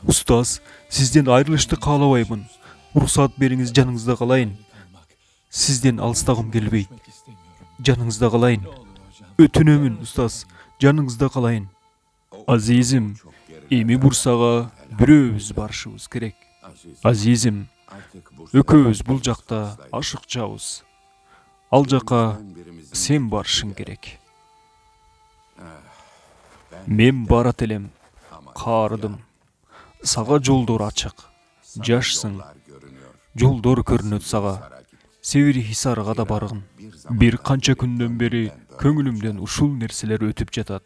Устаз, сизден айрылышты каалабаймын. Уруксат бериңиз, жаныңызда калайын. Сизден алыстагым келбейт. Жаныңызда калайын. Өтүнөмүн, устаз, жаныңызда калайын. Азизим, эми Бурсага бирөөбүз барышыбыз керек. Азизим, экөөбүз бул жакта ашыкчабыз. Ал жака сен барышың керек. Мен барат элем, каарыдым. Сага жолдор ачык. Жашсың. Жолдор көрүнөт сага. Севери Хисарга да баргын. Бир канча күндөн бери көңүлүмдөн ушул нерселер өтүп жатат.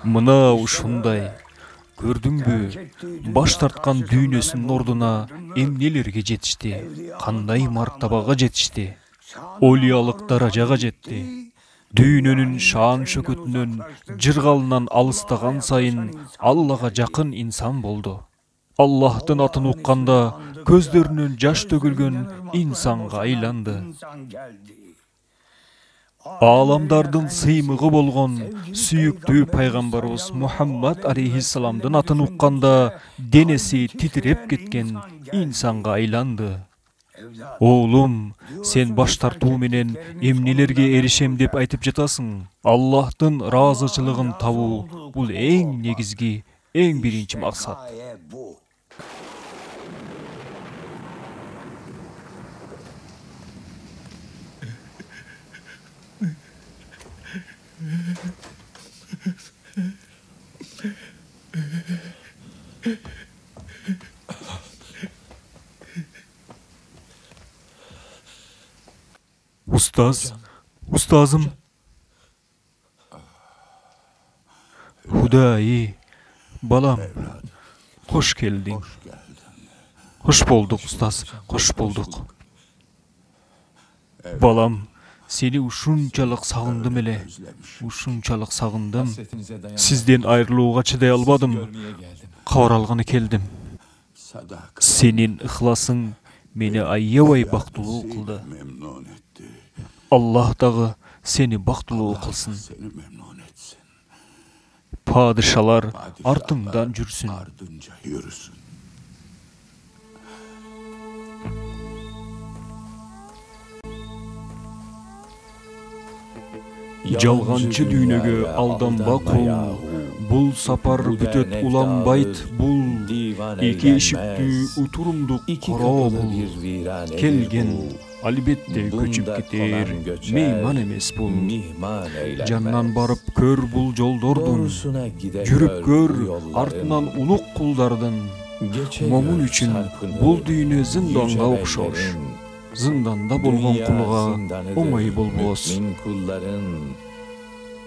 Мына ушундай. Көрдүңбү? Баш тарткан дүйнөсүнүн ордуна эмнелерге жетишти? Кандай мартабага жетишти? Олиялык даражага жетти. Дүйнөнүн шаан шөкөтүнөн, жыргалынан алыстаган сайын Аллага жакын инсан болду. Аллахтын атын укканда көздөрүнөн жаш төгүлгөн инсанга айланды. Аламдардын сыймыгы болгон сүйүктүү пайгамбарыбыз Мухаммад алейхиссаламдын атын укканда денеси титиреп кеткен инсанга айланды. Oğlum, sen baş tartуу menен эмнелерге erişem деп айтып жатасың. Аллахтын ыраазычылыгын табуу бул эң негизги, эң биринчи максат. Gaye bu. Устазым. Hudayi, balam, hoş geldin. Hoş bulduk ustaz, hoş bulduk. Balam, seni uşunçalık sağındım ele. Uşunçalık sağındım. Hasretinize dayanamam. Sizden ayrılууга çıday almadım. Görmeye geldim. Kavar algany keldim. Senin ihlasın meni ayyabay baktılуу kıldı. Memnun etti. Allah dağı seni baktılуу kılsın. Seni memnun etsin. Padişalar ardından жүрсүн. Ardınca yürüsün. Жалганчы дүйнөгө алданба кул. Бул сапар бүтөт уланбайт бул. Эки эшиктүү утурумдук короо бул. Келген албетте көчүп кетер. Мейман эмес бул. Жаннан барып көр бул жолдордун. Жүрүп көр артынан улук кулдардын. Момун үчүн бул дүйнө зынданга окшош. Zindanda болгон кулга оңой болбос.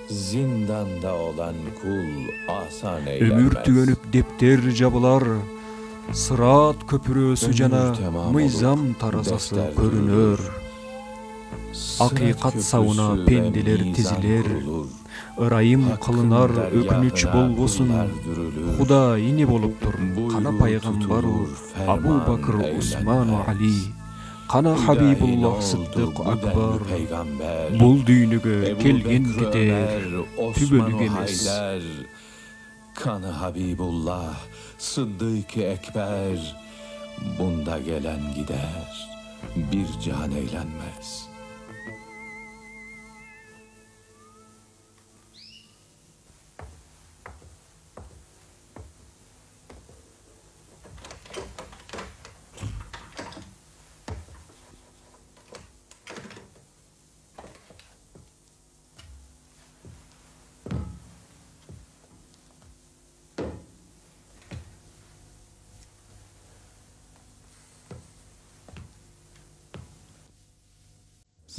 Zindanda olan kul asan Ömür tügөнүp дептер жабылар. Sırat köpürөсү жана мыйзам таразасы көрүнөр. Акыйкат сабына пенделер тизилер. Ырайым кылынар өкүнүч болбосун. Кудай не болуптур? Кана пайгамбару Абу Бакыр, Усман, Али. Кана Хабибуллах Сыддык Акбар. Бул дүйнөгө келген кетер, түбөлүк эмес. Kanı Habibullah, Sıddık-ı Ekber, bunda gelen gider, bir can eğlenmez.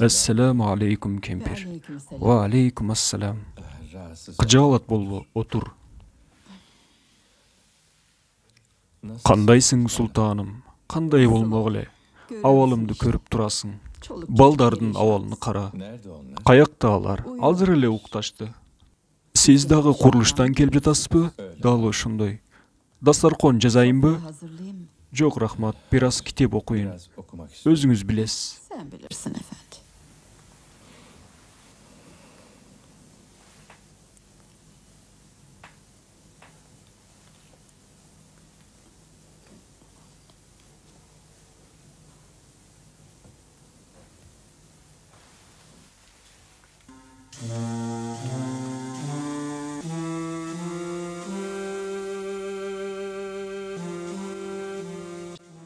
Assalamu aleykum kempir. Wa aleykum assalam. Кыжаалат болбо, отур. Кандайсың султаным? Кандай болмок эле? Абалымды көрүп турасың. Балдардын абалын кара. Nerede onlar? Каякта алар? Азыр эле укташты. Сиз дагы курулуштан келип жатасызбы? Дал ошондой. Дастаркон жазайынбы? Hazırlayayım. Жок, рахмат. Бир аз китеп окуйун. Biraz okumak istiyorum. Өзүңүз билесиз. Sen bilirsin efendi.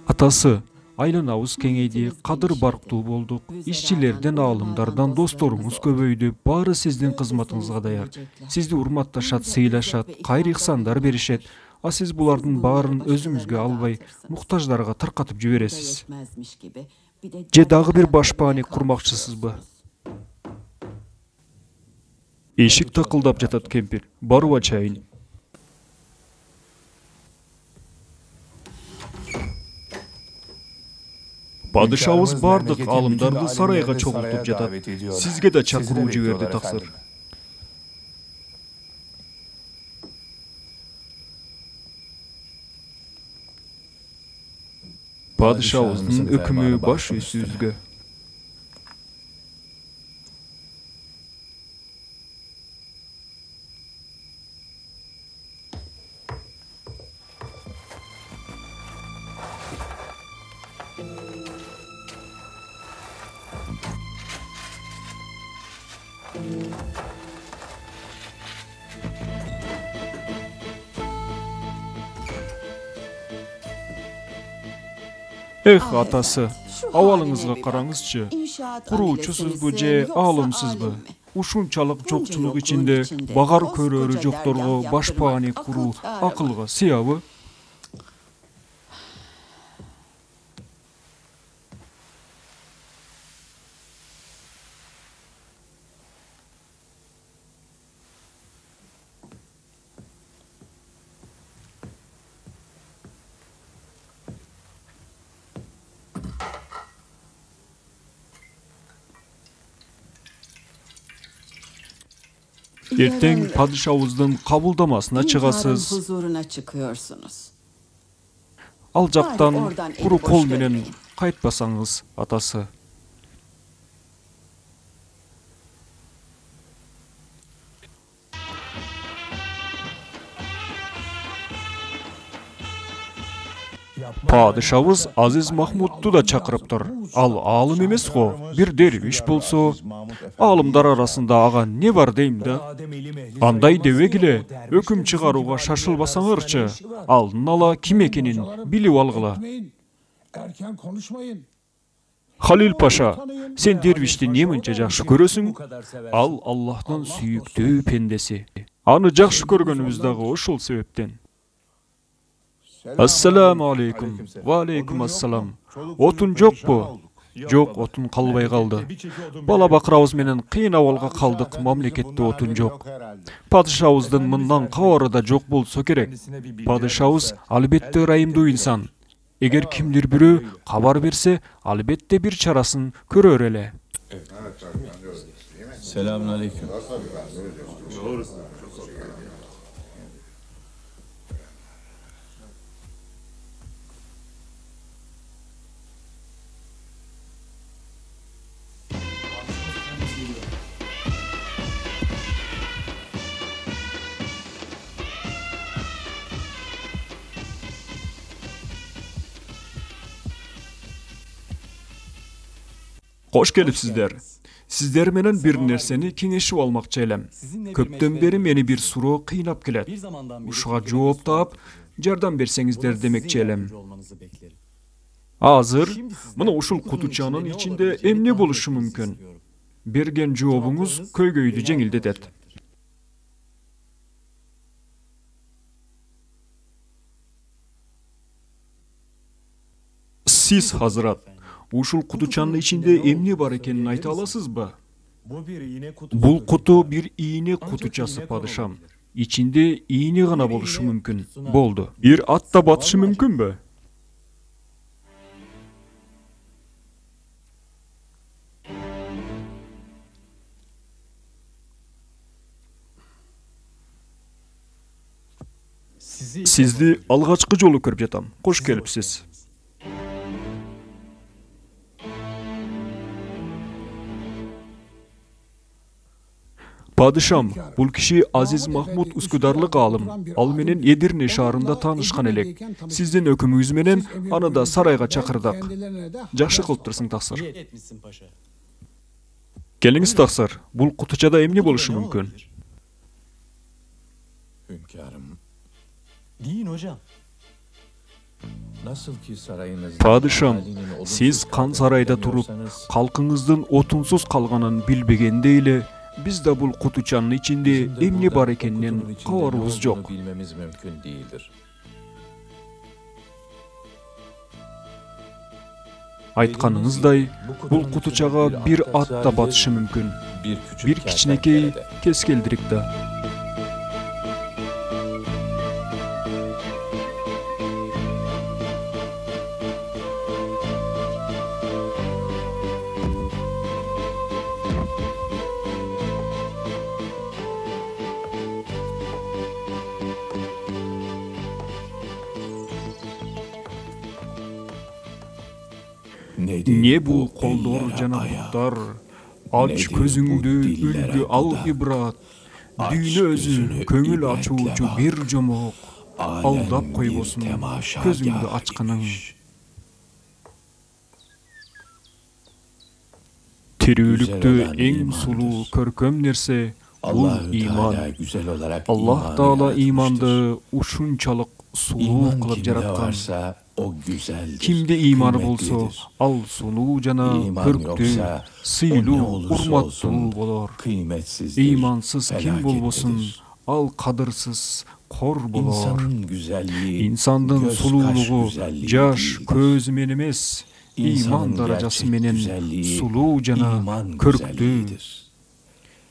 Атасы, айланабыз кеңейди, кадыр барктуу болдук. Ишчилерден, аалымдардан досторуңуз көбөйдү. Баары сиздин кызматыңызга даяр. Сизди урматташат, сыйлашат, кайыр-ихсандар беришет. А сиз булардын баарын өзүңүзгө албай, муктаждарга таркатып жибересиз. Yetmezmiş gibi. Bir de Же дагы бир башпаанек курмакчысызбы? Эшик такылдап жатат кемпир. Барып ачайын. Падышабыз бардык алымдарды сарайга чогултуп жатат. Сизге да чакыруу жиберди таксыр. Падышабыздын өкүмү баш үстүбүзгө. Atası, avalыңızga караңызчы. Куруучусузбу же аалымсызбы? Ушунчалык жокчулук ичинде багар көрөрү жокторго башпаани куруу акылга сыябы? Эртең падышабыздын кабылдамасына чыгасыз. Huzuruna çıkıyorsunuz. Ал жактан куру кол менен кайтпасаңыз, атасы. Падышабыз Азиз Махмудду да чакырыптыр. Ал аалым эмес го, бир дервиш болсо, аалымдар арасында ага не бар дейм да. Андай дебегиле, өкүм чыгарууга шашылбасаңарчы, алдын ала ким экенин билип алгыла. Erken konuşmayın. Халил Паша, сен дервишти неминче жакшы көрөсүң? Ал Аллахтын сүйүктүү пендеси. Аны жакшы көргөнүбүз дагы ошол себептен. Ассаламу алейкум. Ва алейкум ассалам. Отун жокпу? Жок, отун калбай калды. Бала бакырабыз менен кыйын абалга калдык, мамлекетте отун жок. Падышабыздын мындан кабары да жок болсо керек. Падышабыз албетте ырайымдуу инсан. Эгер кимдир бирөө кабар берсе, албетте бир чарасын көрөр эле. Selamünaleyküm. Кош келипсиздер. Сиздер менен бир нерсени кеңешип алмакчы элем. Көптөн бери мени бир суроо кыйнап келет. Ушуга жооп таап, жардам берсеңиздер демекчи элем. Азыр мына ушул кутучанын ичинде эмне болушу мүмкүн? Берген жообуңуз көйгөйдү жеңилдетет. Сиз, Хазрат, ушул кутучанын ичинде эмне бар экенин айта аласызбы? Бул куту бир ийне кутучасы, падышам. Ичинде ийне гана болушу мүмкүн. Болду. Бир ат да батышы мүмкүнбү? Сизди алгачкы жолу көрүп жатам. Кош келипсиз. Падышам, бул киши Азиз Махмуд Үскүдарлык аалым. Ал менен Эдирне шаарында таанышкан элек. Сиздин өкүмүңүз менен аны да сарайга чакырдык. Жакшы кылыптырсың, таксыр. Келиңиз, таксыр. Бул кутучада эмне болушу мүмкүн? Hünkârım, Deyin hocam. nasıl ki sarayınızda Падышам, halinin olumsuz сиз кан сарайда туруп, kalırsanız, калкыңыздын отунсуз калганын билбегендей эле, биз да бул кутучанын ичинде bizim de эмне burada бар bu экенинен kutunun içinde кабарыбыз ne жок. olduğunu bilmemiz mümkün değildir. Айтканыңыздай, бул кутучага бир ат да батышы мүмкүн. Бир кичинекей кескелдирик да. Не бул колдор жана буттар? Ач көзүңдү, үлгү ал ибрат. Дүйнө өзү көңүл ачуучу бир жомок. Алдап койбосун көзүңдү ачканың. Тирүүлүктө эң сулуу көркөм нерсе бул иман. Аллах Таала иманды ушунчалык сулуу кылып жараткан. O güzeldir. Kimde imanı bolsa, kıymetlidir. al sulu jana İman körktü, yoksa, sıylu, o ne olursa urmattуу olsun bolor. kıymetsizdir, İmansız kim bolbosun, felakettedir. al kadırsız kor bolor. İnsanın güzelliği, İnsandın göz kaş sululuğu, güzelliği jaş değildir. köz menen emes, İnsanın iman darajası gerçek menen güzelliği, sulu jana iman körktü. güzelliğidir.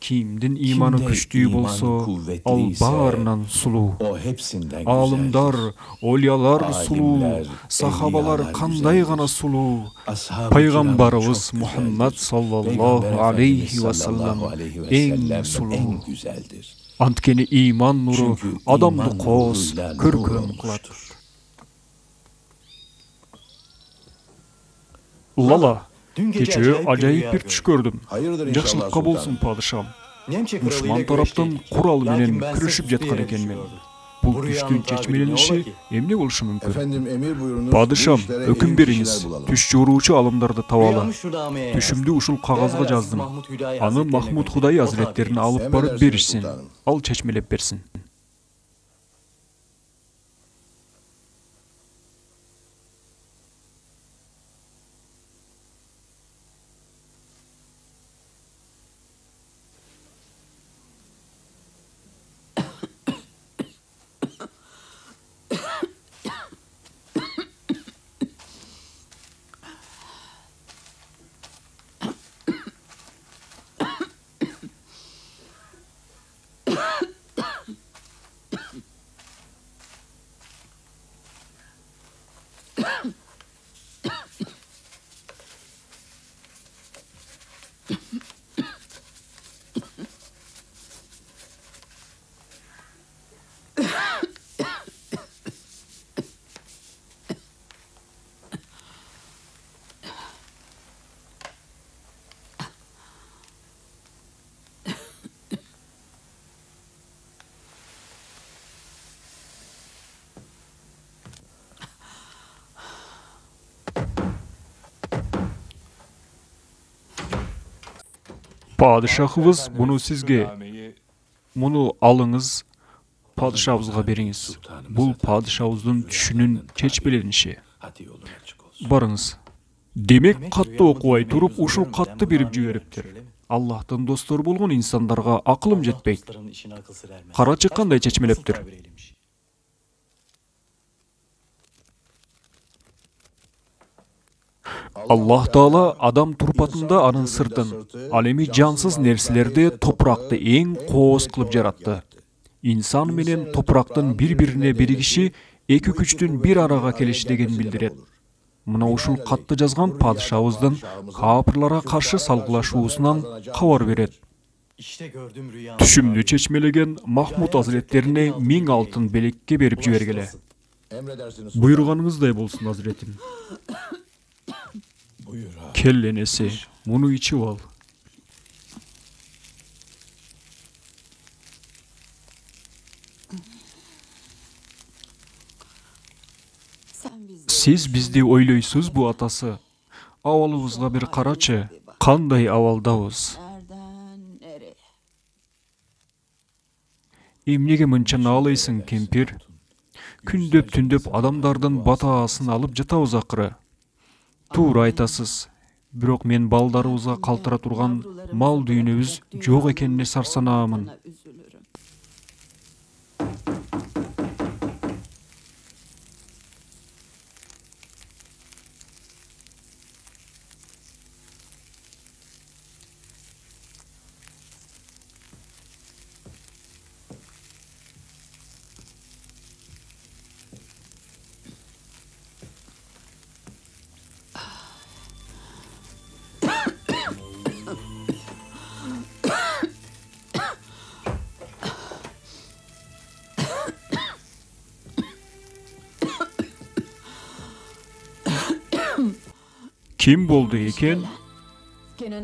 Kimdin imanı Kimde küçtüğü imanı bolsa, kuvvetli al ise, bağrından sulu. O hepsinden Alımdar, güzeldir. olyalar sulu, Alimler, sahabalar evliyalar kanday güzeldir. gana sulu. Ashab-ı Peygamberimiz kiram çok Muhammed güzeldir. sallallahu Peygamber aleyhi Efendimiz ve sellem sallallahu aleyhi ve en sellem sulu. en güzeldir. Antkeni iman nuru Çünkü adamdı iman kos, nuruyla nur kırkın olmuştur. kılat. Lala, Dün gece keçe acayip bir acayip rüya bir gördüm. tuş gördüm. Hayırdır inşallah Jakşılıkka sultanım. bolsun padişahım. Nemçe kralıyla Düşman taraptan güreşteydik. kural Lakin menen ben kırışıp sırf jatkan yere ekenmen. düşüyordum. Bu Bu rüyanın düştün tabiri ne çeçmelenişi ola ki? emne boluşu mümkün. Efendim emir buyurunuz. Padişahım, bu işlere öküm iyi beriniz. kişiler bulalım. Tuş joruuçu alımdardı tavala. Rüyamı şurada ameye yazdım. Düşümdü uşul kagazga Derhal жаздым. Mahmut Hüdayi Аны Hazretlerine Mahmud gönderdim. Hudayi O Hazretlerine tabiri. alıp barıp Emredersiniz berişsin. sultanım. Al çeçmelep bersin. Padişahımız bunu sizge, bunu alınız, padişahımızga beriniz. Bul padişahımızın düşünün çeçmelenişi. Hadi yolun açık olsun. Barınız. Demek katты окубай туруp ушул катты берип жибериптир. Аллахтын достору болгон инсандарга акылым жетпейт. Dostların işine akıl sır ermez. Карачы кандай чечмелептир. Tabir eylemiş. Аллах Таала адам турпатында анын сыртын, ал эми жансыз нерселерди топуракты эң кооз кылып жаратты. Инсан менен топурактын бири-бирине биригиши эки күчтүн бир арага келиши деген билдирет. Мына ушул катты жазган падышабыздын капырларга каршы салгылашуусунан кабар берет. İşte gördüm rüyamı. Түшүмдү чечмелеген Махмуд Азиреттерине 1000 алтын белекке берип жибергеле. Emredersiniz. Буйруганыңыздай болсун, Азиретим. Buyur ha. Келленеси, муну ичип ал. Siz bizди ойлойсуз бу атасы. Абалыбызга бир карачы, кандай абалдабыз. Nereden nereye? Эмнеге мынча наалайсың, кемпир? Күндөп түндөп адамдардын батаасын алып жатабыз акыры. Туура айтасыз. Бирок мен балдарыбызга калтыра турган мал дүйнөбүз жок экенине сарсанаамын. Buna üzülürüm. Kim болду экен?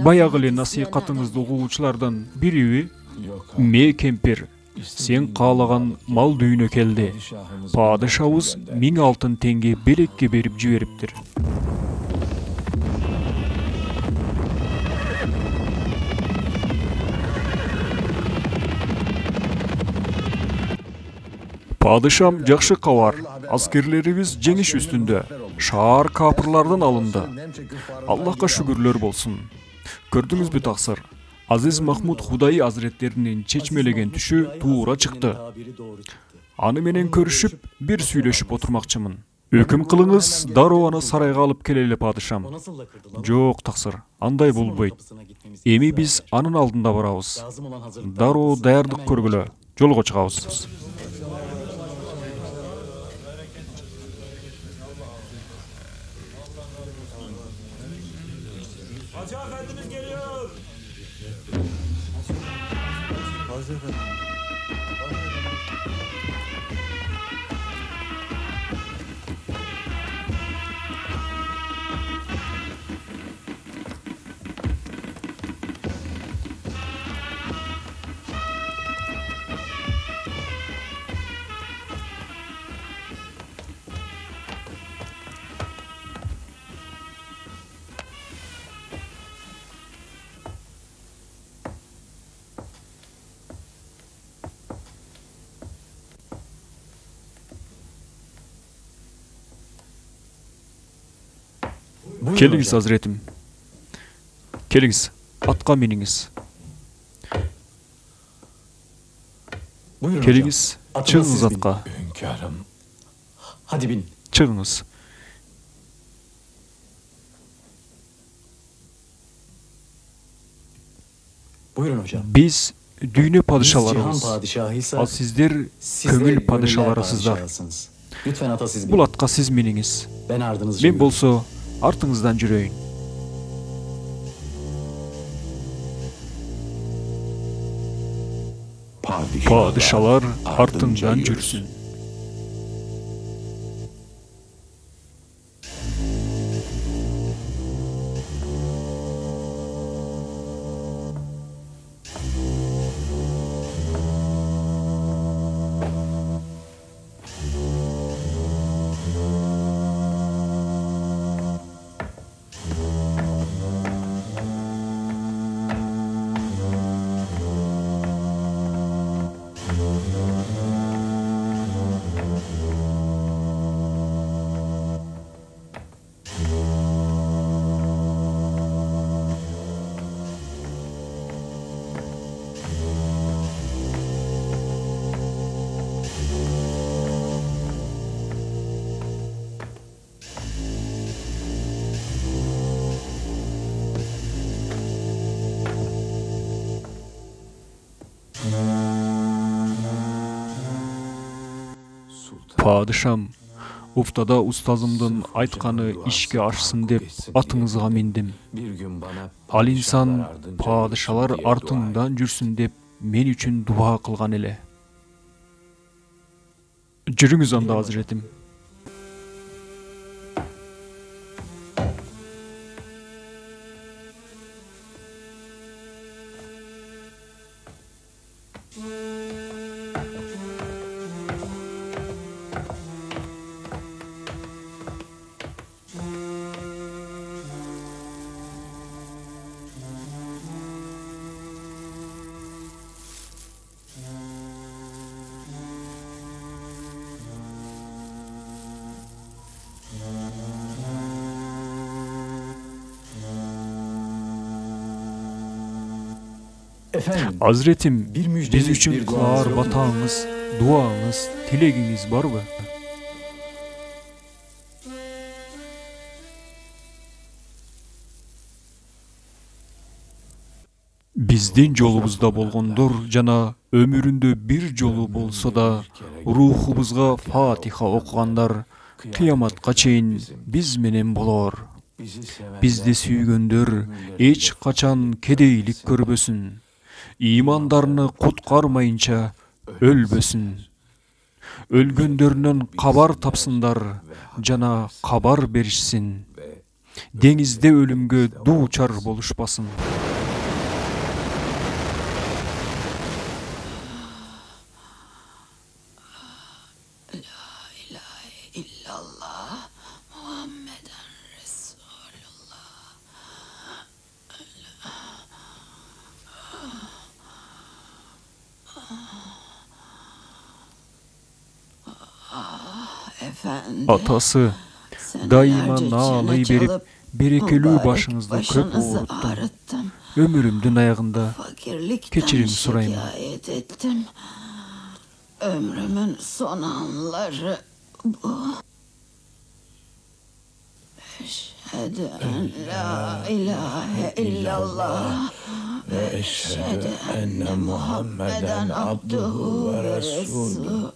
Баягы эле насыйкатыңызды угуучулардан бириби? Yok ha. Ме кемпир, сен каалаган мал дүйнө келди. Padişahımız Падышабыз benden 1000 алтын теңге белекке берип жибериптир. Padişam жақшы кабар. Askerlerimiz жеңиш üstünde. Шаар капырлардан алынды. Аллахка шүгүрлөр болсун. Көрдүңүзбү таксыр? Азиз Махмуд Худай азреттеринин чечмелеген түшү туура чыкты. Аны менен көрүшүп, бир сүйлөшүп отурмакчымын. Өкүм кылыңыз, дароо аны сарайга алып келели падышам. Жок таксыр, андай болбойт. Эми биз анын алдында барабыз. Дароо даярдык көргүлө, жолго чыгабыз. Келиңиz азретим. Келиңиz, атка миниңиz. Келиңиz, чыгыңыз атка. Hünkârım. Hadi bin. Чыгыңыз. Buyurun hocam. Биз дүйнө падышаларыбыз. Cihan padişahıysa Ал сиздер көңүл падышаларысыздар. Lütfen ata siz bin. Бул атка сиз миниңиз. Ben ardınızca Мен yürürüm. болсо артыңыздан жүрөйүн. Падышалар артыңдан жүрсүн. Падышам, уфтада устазымдын айтканы ишке ашсын деп атыңызга миндим. Bir gün bana Ал инсан padişalar ardınca падышалар yürüsün diye dua артыңдан жүрсүн деп мен үчүн дуа кылган эле. Жүрүңүз анда азиретим. Efendim. Азиретим, Bir müjdeniz, биз үчүн bir duanız кылаар yok mu? батаңыз, дуаңыз, тилегиңиз барбы? Биздин жолубузда болгондор жана өмүрүндө бир жолу болсо да рухубузга Фатиха окугандар кыяматка чейин биз менен болор. bizi sevenler Бизди сүйгөндөр эч качан кедейлик көрбөсүн. Имандарыны куткармайынча өлбөсүн. Өлгөндөрүнөн кабар тапсындар жана кабар беришсин. Деңизде өлүмгө дуучар болушпасын. İllallah Muhammeden Resulullah. Efendi. Atası Senelerce daima çene nağlay berip çalıp berekeli mübarek başınızda köp başınızı uğurttum. ağrıttım. Ömürümdün ayağında Fakirlikten keçirim surayım. şikayet ettim. Ömrümün son anları bu. Eşhedü en la ilahe illallah ve eşhedü enne Muhammeden abduhu ve resulü.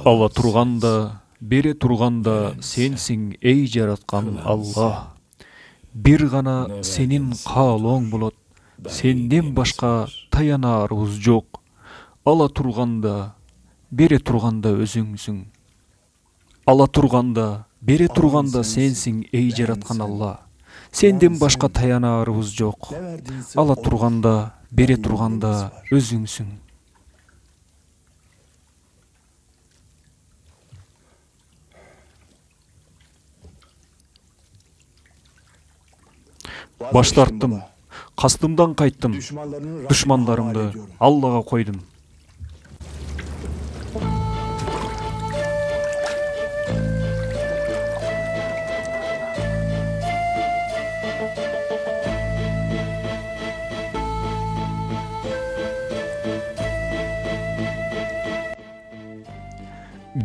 Ала турганда, бере турганда сенсиң эй жараткан Аллах. Бир гана сенин каалооң болот. Сенден башка таянаарыбыз жок. Ала турганда, бере турганда өзүңсүң. Ала турганда, бере турганда сенсиң эй жараткан Аллах. Сенден башка таянаарыбыз жок. Ала турганда, бере турганда өзүңсүң. Баш тарттым, кастымдан кайттым, душмандарымды Аллага койдум.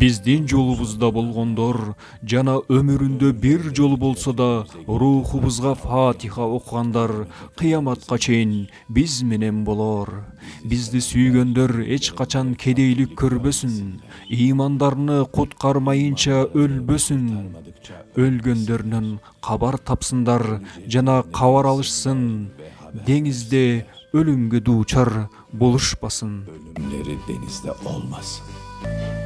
Биздин жолубузда болгондор жана өмүрүндө бир жолу болсо да рухубузга Фатиха окугандар кыяматка чейин биз менен болор. Бизди сүйгөндөр эч качан кедейлик көрбөсүн, ыймандарыны куткармайынча өлбөсүн. Өлгөндөрүнөн кабар тапсындар жана кабар алышсын. Деңизде ölümge duçar buluşmasın. Ölümleri denizde olmasın.